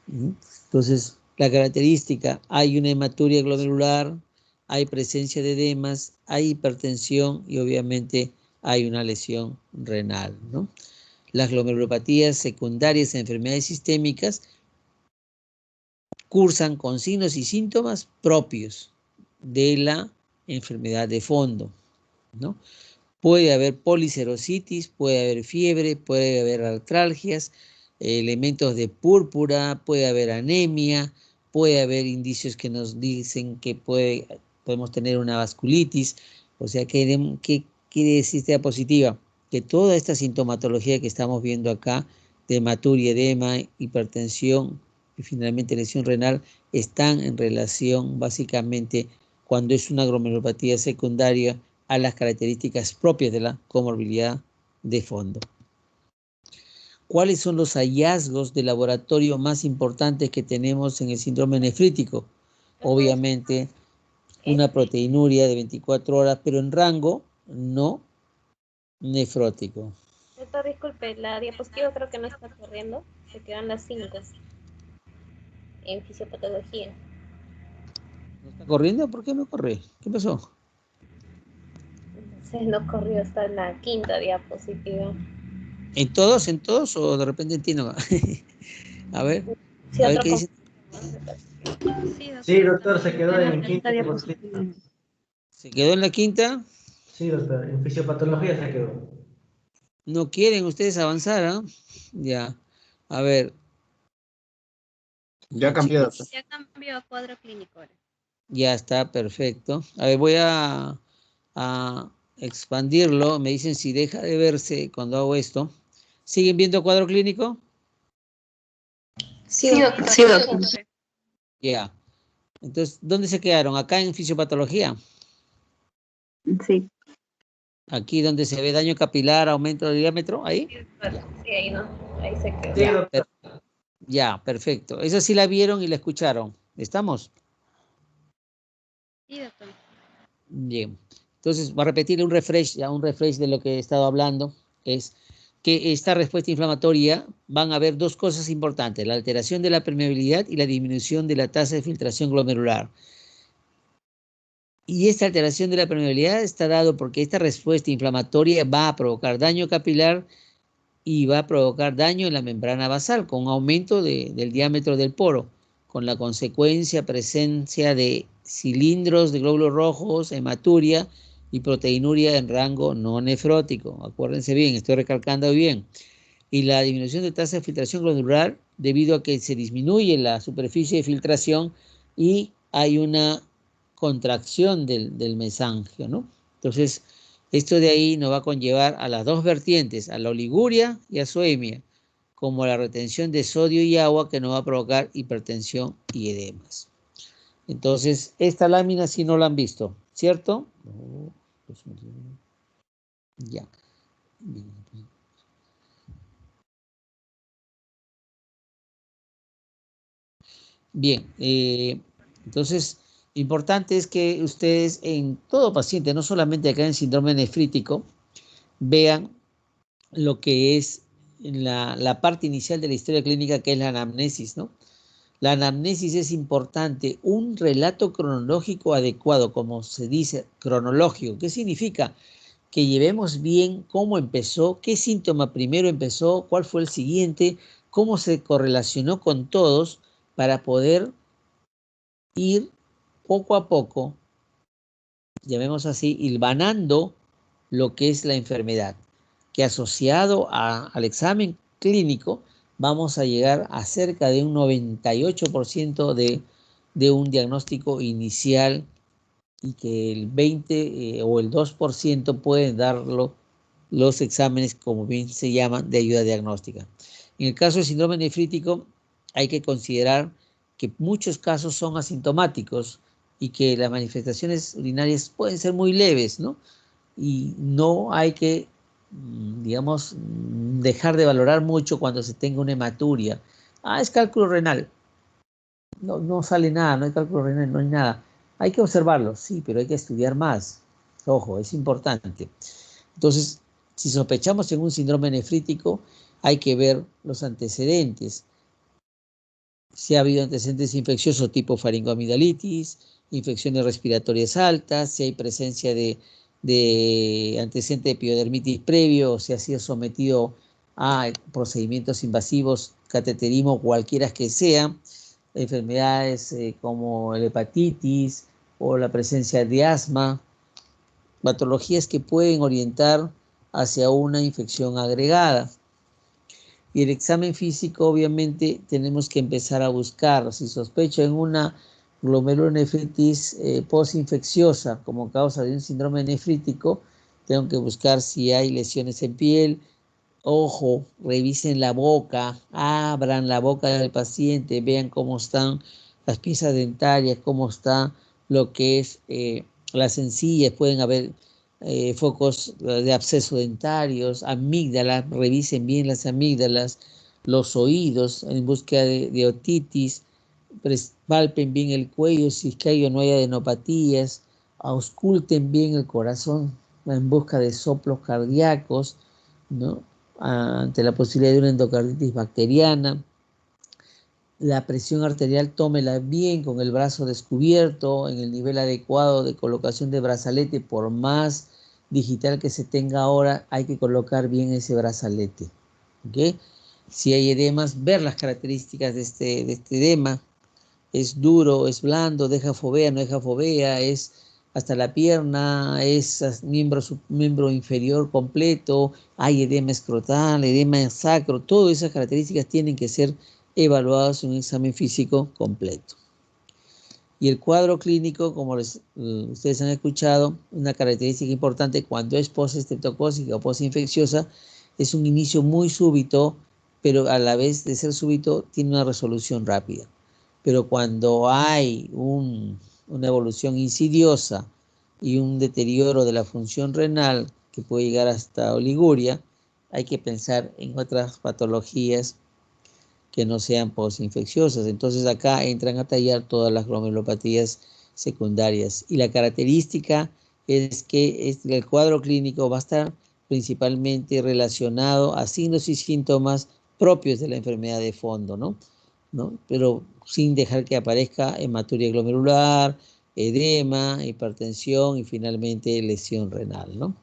A: Entonces, la característica, hay una hematuria glomerular, hay presencia de edemas, hay hipertensión y obviamente hay una lesión renal, ¿no? Las glomerulopatías secundarias a enfermedades sistémicas cursan con signos y síntomas propios de la enfermedad de fondo, ¿no? Puede haber policerositis, puede haber fiebre, puede haber artralgias, elementos de púrpura, puede haber anemia, puede haber indicios que nos dicen que podemos tener una vasculitis, o sea que quiere decir sea positiva? Que toda esta sintomatología que estamos viendo acá, de hematuria, edema, hipertensión y finalmente lesión renal, están en relación básicamente cuando es una glomerulopatía secundaria a las características propias de la comorbilidad de fondo. ¿Cuáles son los hallazgos de laboratorio más importantes que tenemos en el síndrome nefrítico? Obviamente, una proteinuria de 24 horas, pero en rango no nefrótico.
B: Doctor, disculpe, la diapositiva creo que no está corriendo. Se quedan las 5 en fisiopatología.
A: ¿No está corriendo? ¿Por qué no corre? ¿Qué pasó?
B: Se nos corrió hasta la 5ª diapositiva.
A: ¿En todos o de repente entiendo? A ver
B: Sí,
A: qué dice.
C: Sí, doctor, se quedó en quinta diapositiva.
A: ¿Se quedó en la 5ª?
C: Sí, doctor, en fisiopatología se quedó.
A: ¿No quieren ustedes avanzar, ah? Ya, a ver.
D: Ya cambió, doctor.
B: Ya cambió a cuadro clínico ahora.
A: Ya está, perfecto. A ver, voy a expandirlo. Me dicen si deja de verse cuando hago esto. ¿Siguen viendo cuadro clínico?
B: Sí, doctor.
D: Sí, doctor.
A: Ya. Entonces, ¿dónde se quedaron? ¿Acá en fisiopatología?
D: Sí.
A: Aquí donde se ve daño capilar, aumento de diámetro, ¿ahí?
B: Sí, ahí no. Ahí se quedó.
C: Sí, doctor.
A: Ya, perfecto. Esa sí la vieron y la escucharon. ¿Estamos?
B: Sí, doctor.
A: Bien. Entonces, voy a repetir un refresh de lo que he estado hablando. Es que esta respuesta inflamatoria van a haber dos cosas importantes: la alteración de la permeabilidad y la disminución de la tasa de filtración glomerular. Y esta alteración de la permeabilidad está dado porque esta respuesta inflamatoria va a provocar daño capilar y va a provocar daño en la membrana basal con aumento del diámetro del poro, con la consecuencia presencia de cilindros de glóbulos rojos, hematuria y proteinuria en rango no nefrótico. Acuérdense bien, estoy recalcando bien. Y la disminución de tasa de filtración glomerular debido a que se disminuye la superficie de filtración y hay una contracción del mesangio, ¿no? Entonces, esto de ahí nos va a conllevar a las dos vertientes, a la oliguria y a azoemia, como la retención de sodio y agua que nos va a provocar hipertensión y edemas. Entonces, esta lámina sí no la han visto, ¿cierto? Ya. Bien, entonces, importante es que ustedes en todo paciente, no solamente acá en síndrome nefrítico, vean lo que es la parte inicial de la historia clínica, que es la anamnesis, ¿no? La anamnesis es importante, un relato cronológico adecuado, como se dice, cronológico. ¿Qué significa? Que llevemos bien cómo empezó, qué síntoma primero empezó, cuál fue el siguiente, cómo se correlacionó con todos para poder ir poco a poco, llamemos así, hilvanando lo que es la enfermedad, que asociado al examen clínico vamos a llegar a cerca de un 98% de un diagnóstico inicial y que el 20 o el 2% pueden darlo los exámenes, como bien se llaman, de ayuda diagnóstica. En el caso del síndrome nefrítico hay que considerar que muchos casos son asintomáticos y que las manifestaciones urinarias pueden ser muy leves, ¿no? Y no hay que, digamos, dejar de valorar mucho cuando se tenga una hematuria. Ah, es cálculo renal. No sale nada, no hay cálculo renal, no hay nada. Hay que observarlo, sí, pero hay que estudiar más. Ojo, es importante. Entonces, si sospechamos en un síndrome nefrítico, hay que ver los antecedentes. Si ha habido antecedentes infecciosos tipo faringoamigdalitis, infecciones respiratorias altas, si hay presencia de antecedente de epidermitis previo, o si ha sido sometido a procedimientos invasivos, cateterismo, cualquiera que sea, enfermedades como la hepatitis o la presencia de asma, patologías que pueden orientar hacia una infección agregada. Y el examen físico, obviamente, tenemos que empezar a buscar. Si sospecho en una glomerulonefritis postinfecciosa como causa de un síndrome nefrítico, Tengo que buscar si hay lesiones en piel. Ojo, revisen la boca, abran la boca del paciente, vean cómo están las piezas dentarias, cómo está lo que es las encías, pueden haber focos de absceso dentarios, amígdalas, revisen bien las amígdalas, los oídos en búsqueda de otitis, palpen bien el cuello si es que hay o no hay adenopatías, ausculten bien el corazón en busca de soplos cardíacos, ¿no? Ante la posibilidad de una endocarditis bacteriana. La presión arterial tómela bien con el brazo descubierto, en el nivel adecuado de colocación de brazalete. Por más digital que se tenga ahora, hay que colocar bien ese brazalete. ¿Okay? Si hay edemas, ver las características de este edema. Es duro, es blando, deja fovea, no deja fovea, es hasta la pierna, es miembro inferior completo, hay edema escrotal, edema sacro, todas esas características tienen que ser evaluadas en un examen físico completo. Y el cuadro clínico, como ustedes han escuchado, una característica importante cuando es postestreptocócica o postinfecciosa, es un inicio muy súbito, pero a la vez de ser súbito tiene una resolución rápida. Pero cuando hay una evolución insidiosa y un deterioro de la función renal que puede llegar hasta oliguria, hay que pensar en otras patologías que no sean postinfecciosas. Entonces acá entran a tallar todas las glomerulopatías secundarias. Y la característica es que el cuadro clínico va a estar principalmente relacionado a signos y síntomas propios de la enfermedad de fondo, ¿no? Pero sin dejar que aparezca hematuria glomerular, edema, hipertensión y finalmente lesión renal, ¿no?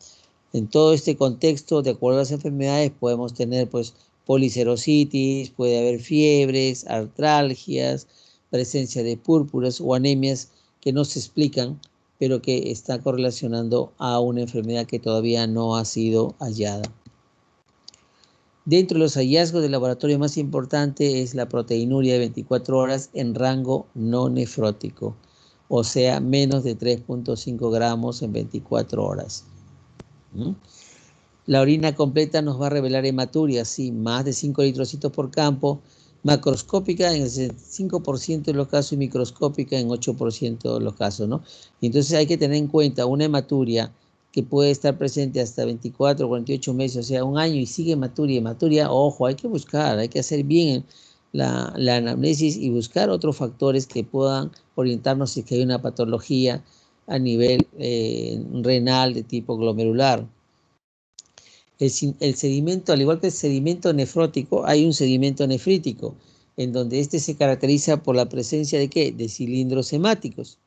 A: En todo este contexto, de acuerdo a las enfermedades, podemos tener pues policerositis, puede haber fiebres, artralgias, presencia de púrpuras o anemias que no se explican, pero que están correlacionando a una enfermedad que todavía no ha sido hallada. Dentro de los hallazgos del laboratorio más importante es la proteinuria de 24 horas en rango no nefrótico, o sea, menos de 3.5 gramos en 24 horas. La orina completa nos va a revelar hematuria, sí, más de 5 litrocitos por campo, macroscópica en el 5% de los casos y microscópica en 8% de los casos, ¿no? Y entonces hay que tener en cuenta una hematuria que puede estar presente hasta 24 o 48 meses, o sea, un año y sigue hematuria, ojo, hay que buscar, hay que hacer bien la anamnesis y buscar otros factores que puedan orientarnos si es que hay una patología a nivel renal de tipo glomerular. El sedimento, al igual que el sedimento nefrótico, hay un sedimento nefrítico, en donde este se caracteriza por la presencia de ¿qué? De cilindros hemáticos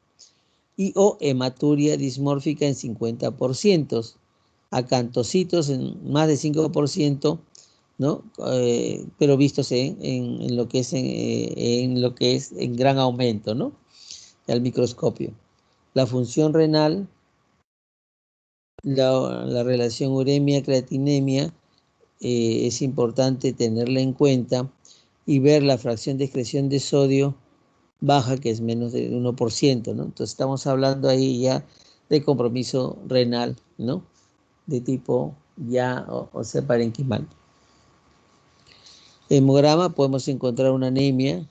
A: y o hematuria dismórfica en 50%, acantocitos en más de 5%, ¿no? Pero vistos en lo que es en gran aumento, ¿no? Al microscopio. La función renal, la relación uremia-creatinemia, es importante tenerla en cuenta y ver la fracción de excreción de sodio baja, que es menos del 1%, ¿no? Entonces estamos hablando ahí ya de compromiso renal, ¿no? De tipo ya o sea parenquimal. En hemograma podemos encontrar una anemia,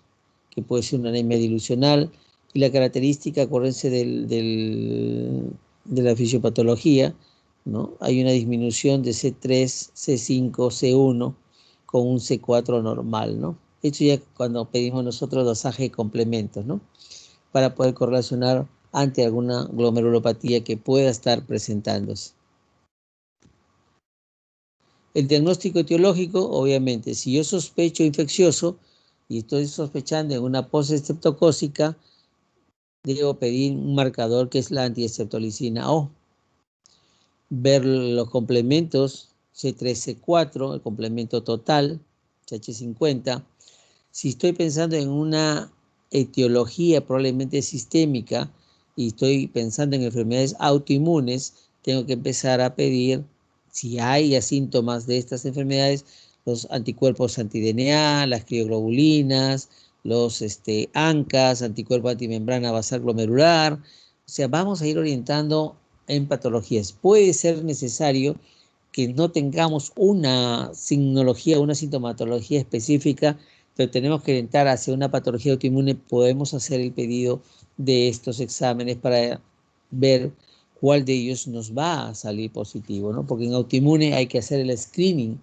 A: que puede ser una anemia dilucional, y la característica, acuérdense de la fisiopatología, ¿no? Hay una disminución de C3, C5, C1 con un C4 normal, ¿no? Esto ya cuando pedimos nosotros dosaje de complementos, ¿no? Para poder correlacionar ante alguna glomerulopatía que pueda estar presentándose. El diagnóstico etiológico, obviamente, si yo sospecho infeccioso y estoy sospechando en una postestreptocócica, debo pedir un marcador que es la antiestreptolicina O. Ver los complementos C3, C4, el complemento total, CH50. Si estoy pensando en una etiología probablemente sistémica y estoy pensando en enfermedades autoinmunes, tengo que empezar a pedir, si hay ya síntomas de estas enfermedades, los anticuerpos anti-DNA, las crioglobulinas, los ANCAS, anticuerpo antimembrana basal glomerular. O sea, vamos a ir orientando en patologías. Puede ser necesario que no tengamos una signología, una sintomatología específica, pero tenemos que orientar hacia una patología autoinmune. Podemos hacer el pedido de estos exámenes para ver cuál de ellos nos va a salir positivo, ¿no? Porque en autoinmune hay que hacer el screening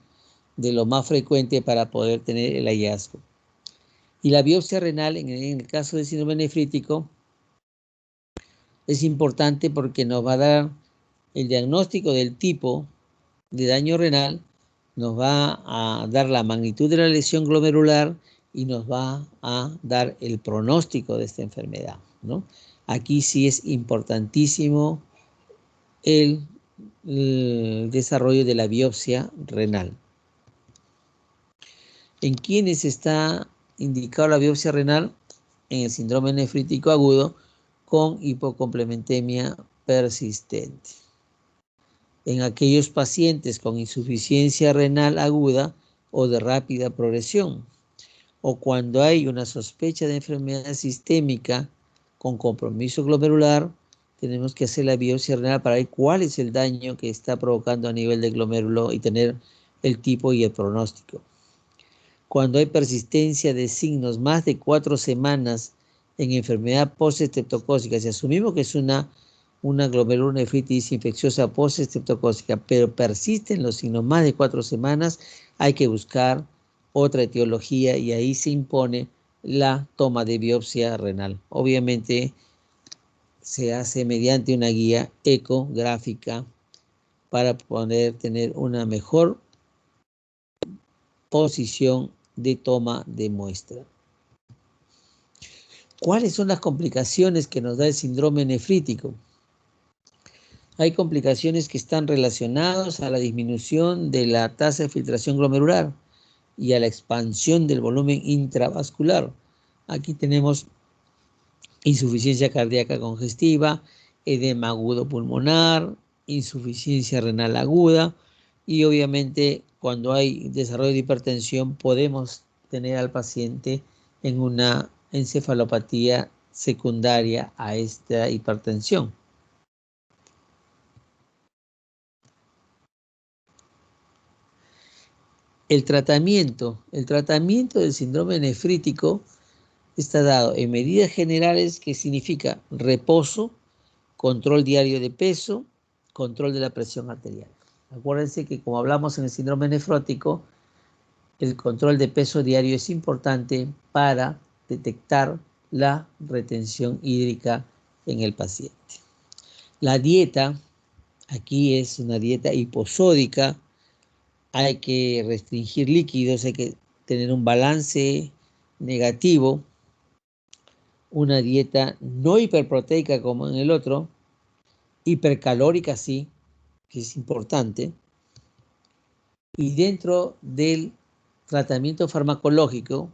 A: de lo más frecuente para poder tener el hallazgo. Y la biopsia renal, en el caso del síndrome nefrítico, es importante porque nos va a dar el diagnóstico del tipo de daño renal, nos va a dar la magnitud de la lesión glomerular y nos va a dar el pronóstico de esta enfermedad, ¿no? Aquí sí es importantísimo el desarrollo de la biopsia renal. ¿En quiénes está indicado la biopsia renal? En el síndrome nefrítico agudo con hipocomplementemia persistente. En aquellos pacientes con insuficiencia renal aguda o de rápida progresión, o cuando hay una sospecha de enfermedad sistémica con compromiso glomerular, tenemos que hacer la biopsia renal para ver cuál es el daño que está provocando a nivel de glomérulo y tener el tipo y el pronóstico. Cuando hay persistencia de signos más de 4 semanas en enfermedad postestreptocócica, si asumimos que es una glomerulonefritis infecciosa postestreptocócica, pero persisten los signos más de 4 semanas, hay que buscar otra etiología y ahí se impone la toma de biopsia renal. Obviamente se hace mediante una guía ecográfica para poder tener una mejor posición de toma de muestra. ¿Cuáles son las complicaciones que nos da el síndrome nefrítico? Hay complicaciones que están relacionadas a la disminución de la tasa de filtración glomerular y a la expansión del volumen intravascular. Aquí tenemos insuficiencia cardíaca congestiva, edema agudo pulmonar, insuficiencia renal aguda y obviamente cuando hay desarrollo de hipertensión podemos tener al paciente en una encefalopatía secundaria a esta hipertensión. El tratamiento del síndrome nefrítico está dado en medidas generales que significa reposo, control diario de peso, control de la presión arterial. Acuérdense que como hablamos en el síndrome nefrótico, el control de peso diario es importante para detectar la retención hídrica en el paciente. La dieta, aquí es una dieta hiposódica, hay que restringir líquidos, hay que tener un balance negativo, una dieta no hiperproteica como en el otro, hipercalórica sí, que es importante, y dentro del tratamiento farmacológico,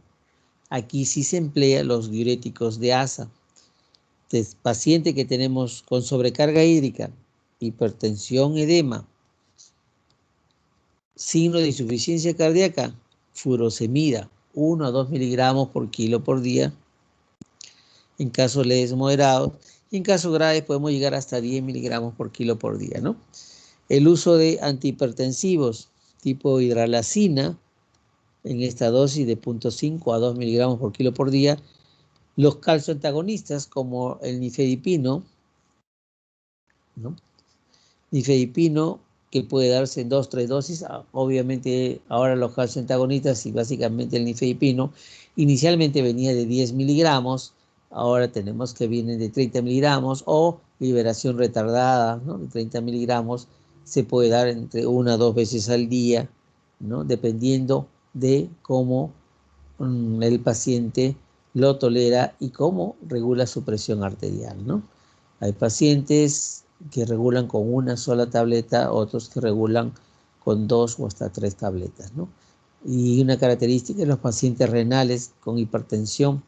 A: aquí sí se emplean los diuréticos de asa. Entonces, paciente que tenemos con sobrecarga hídrica, hipertensión, edema, signo de insuficiencia cardíaca, furosemida, 1 a 2 miligramos por kilo por día, en casos leves moderados, y en casos graves podemos llegar hasta 10 miligramos por kilo por día, ¿no? El uso de antihipertensivos tipo hidralazina en esta dosis de 0.5 a 2 miligramos por kilo por día, los calcioantagonistas como el nifedipino, ¿no? Nifedipino que puede darse en 2-3 dosis, obviamente ahora los calcioantagonistas y básicamente el nifedipino inicialmente venía de 10 miligramos, ahora tenemos que vienen de 30 miligramos o liberación retardada, ¿no? De 30 miligramos se puede dar entre 1 a 2 veces al día, ¿no? Dependiendo de cómo el paciente lo tolera y cómo regula su presión arterial, ¿no? Hay pacientes que regulan con una sola tableta, otros que regulan con 2 o hasta 3 tabletas, ¿no? Y una característica de los pacientes renales con hipertensión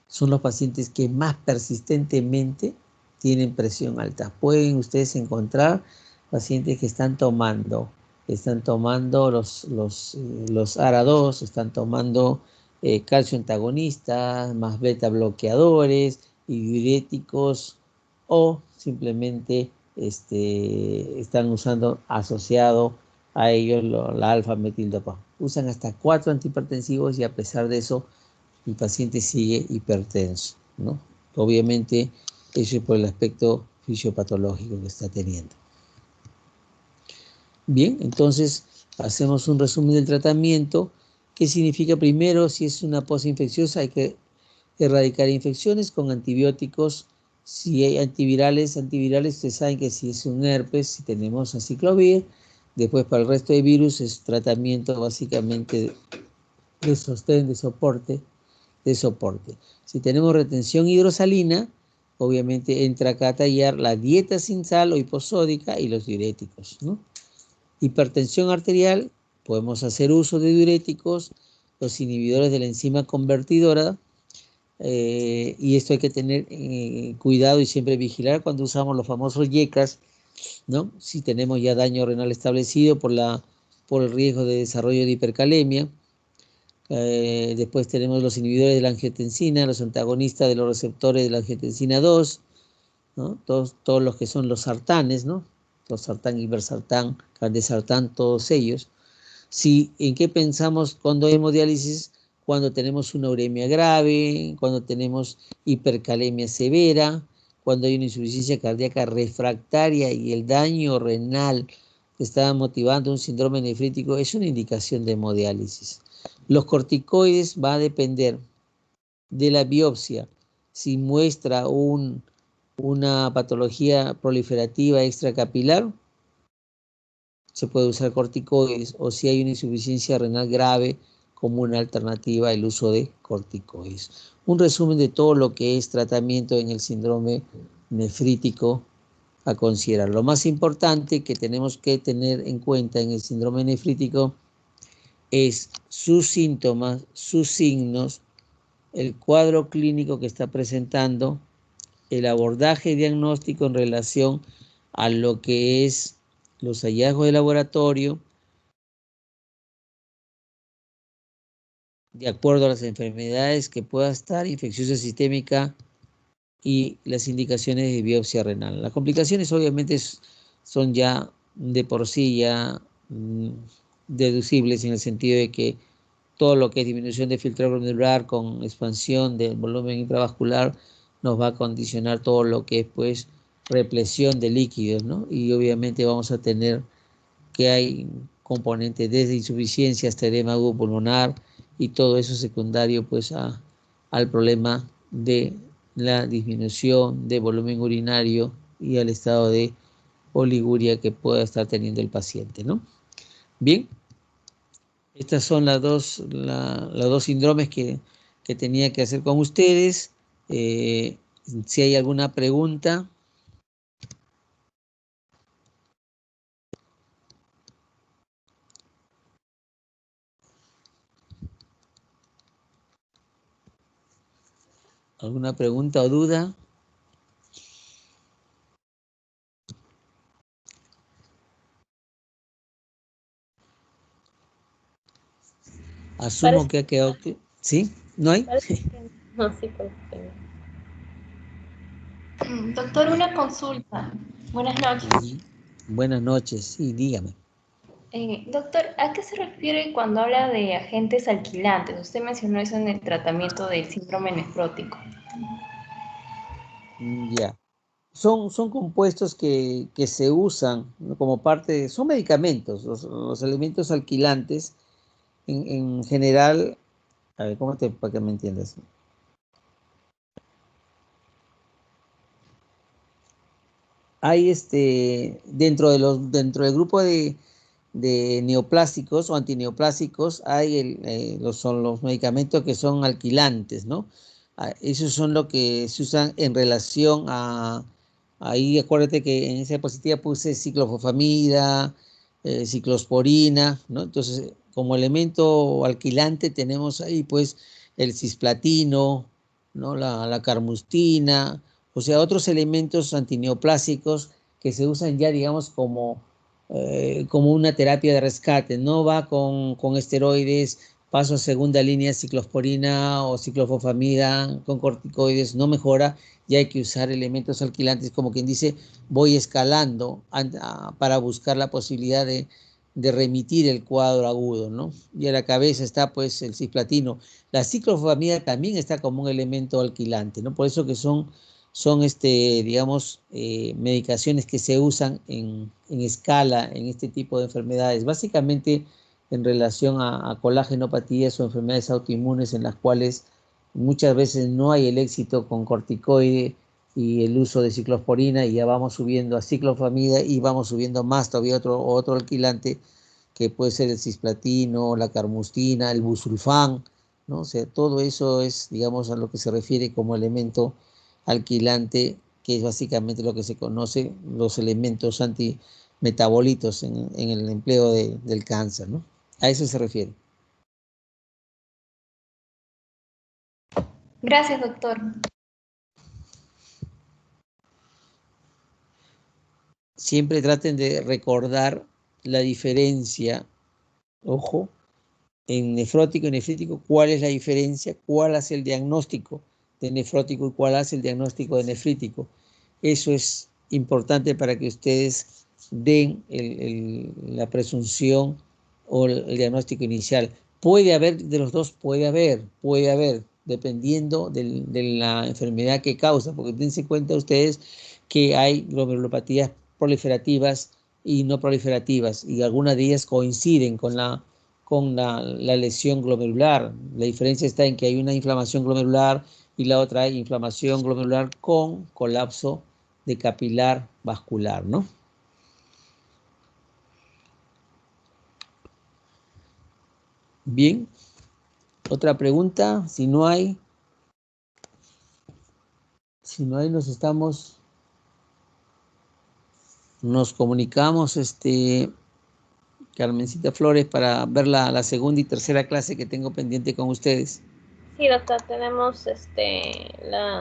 A: son los pacientes que más persistentemente tienen presión alta. Pueden ustedes encontrar pacientes que están tomando los ARA2, están tomando calcio antagonistas, más beta bloqueadores y diuréticos o simplemente están usando asociado a ellos la alfa-metildopa. Usan hasta 4 antihipertensivos y a pesar de eso el paciente sigue hipertenso, ¿no? Obviamente eso es por el aspecto fisiopatológico que está teniendo. Bien, entonces hacemos un resumen del tratamiento. ¿Qué significa? Primero, si es una posinfecciosa, hay que erradicar infecciones con antibióticos. Si hay antivirales, ustedes saben que si es un herpes, si tenemos aciclovir. Después, para el resto de virus, es tratamiento básicamente de sostén, de soporte. Si tenemos retención hidrosalina, obviamente entra acá a tallar la dieta sin sal o hiposódica y los diuréticos, ¿no? Hipertensión arterial, podemos hacer uso de diuréticos, los inhibidores de la enzima convertidora, y esto hay que tener cuidado y siempre vigilar cuando usamos los famosos YECAS, ¿no? Si tenemos ya daño renal establecido por el riesgo de desarrollo de hipercalemia. Después tenemos los inhibidores de la angiotensina, los antagonistas de los receptores de la angiotensina 2, ¿no? Todos los que son los sartanes, ¿no? Los sartán, iversartán, candesartán, todos ellos. ¿En qué pensamos cuando hay hemodiálisis? Cuando tenemos una uremia grave, cuando tenemos hipercalemia severa, cuando hay una insuficiencia cardíaca refractaria y el daño renal que está motivando un síndrome nefrítico, es una indicación de hemodiálisis. Los corticoides va a depender de la biopsia. Si muestra una patología proliferativa extracapilar, se puede usar corticoides, o si hay una insuficiencia renal grave, como una alternativa el uso de corticoides. Un resumen de todo lo que es tratamiento en el síndrome nefrítico a considerar. Lo más importante que tenemos que tener en cuenta en el síndrome nefrítico es sus síntomas, sus signos, el cuadro clínico que está presentando, el abordaje diagnóstico en relación a lo que es los hallazgos de laboratorio, de acuerdo a las enfermedades que pueda estar, infecciosa sistémica y las indicaciones de biopsia renal. Las complicaciones obviamente son ya de por sí ya deducibles en el sentido de que todo lo que es disminución de filtrado glomerular con expansión del volumen intravascular nos va a condicionar todo lo que es pues represión de líquidos, ¿no? Y obviamente vamos a tener que hay componentes desde insuficiencia hasta edema agudo pulmonar y todo eso secundario pues al problema de la disminución de volumen urinario y al estado de oliguria que pueda estar teniendo el paciente, ¿no? Bien, estas son los dos síndromes que tenía que hacer con ustedes. Si hay alguna pregunta. ¿Alguna pregunta o duda? Asumo que ha quedado... ¿Sí? ¿No hay?
B: No, sí, pues.
E: Doctor, una consulta. Buenas noches.
A: Sí. Buenas noches, sí, dígame.
E: Doctor, ¿a qué se refiere cuando habla de agentes alquilantes? Usted mencionó eso en el tratamiento del síndrome nefrótico.
A: Ya. Son compuestos que se usan, ¿no? Como parte, son medicamentos, los elementos alquilantes en general. A ver, para que me entiendas? Hay dentro del grupo de neoplásicos o antineoplásicos hay son los medicamentos que son alquilantes, ¿no? Esos son los que se usan en relación ahí acuérdate que en esa diapositiva puse ciclofosfamida, ciclosporina, ¿no? Entonces, como elemento alquilante tenemos ahí pues el cisplatino, ¿no? La carmustina, o sea, otros elementos antineoplásicos que se usan ya, digamos, como una terapia de rescate. No va con esteroides, paso a segunda línea, ciclosporina o ciclofosfamida con corticoides no mejora y hay que usar elementos alquilantes, como quien dice, voy escalando para buscar la posibilidad de remitir el cuadro agudo, ¿no? Y a la cabeza está pues el cisplatino. La ciclofosfamida también está como un elemento alquilante, ¿no? Por eso que son digamos, medicaciones que se usan en escala en este tipo de enfermedades, básicamente en relación a colágenopatías o enfermedades autoinmunes en las cuales muchas veces no hay el éxito con corticoide y el uso de ciclosporina, y ya vamos subiendo a ciclofosfamida y vamos subiendo más todavía otro alquilante que puede ser el cisplatino, la carmustina, el busulfán, ¿no? O sea, todo eso es, digamos, a lo que se refiere como elemento alquilante, que es básicamente lo que se conoce los elementos antimetabolitos en el empleo del cáncer, ¿no? A eso se refiere.
E: Gracias, doctor.
A: Siempre traten de recordar la diferencia, ojo, en nefrótico y nefrítico, cuál es la diferencia, cuál hace el diagnóstico de nefrótico y cuál hace el diagnóstico de nefrítico. Eso es importante para que ustedes den la presunción o el diagnóstico inicial. Puede haber de los dos, puede haber, dependiendo de la enfermedad que causa, porque dense cuenta ustedes que hay glomerulopatías proliferativas y no proliferativas, y algunas de ellas coinciden con la lesión glomerular. La diferencia está en que hay una inflamación glomerular y la otra hay inflamación glomerular con colapso de capilar vascular, ¿no? Bien, otra pregunta, si no hay, nos comunicamos, Carmencita Flores, para ver la segunda y tercera clase que tengo pendiente con ustedes.
B: Sí, doctor, tenemos la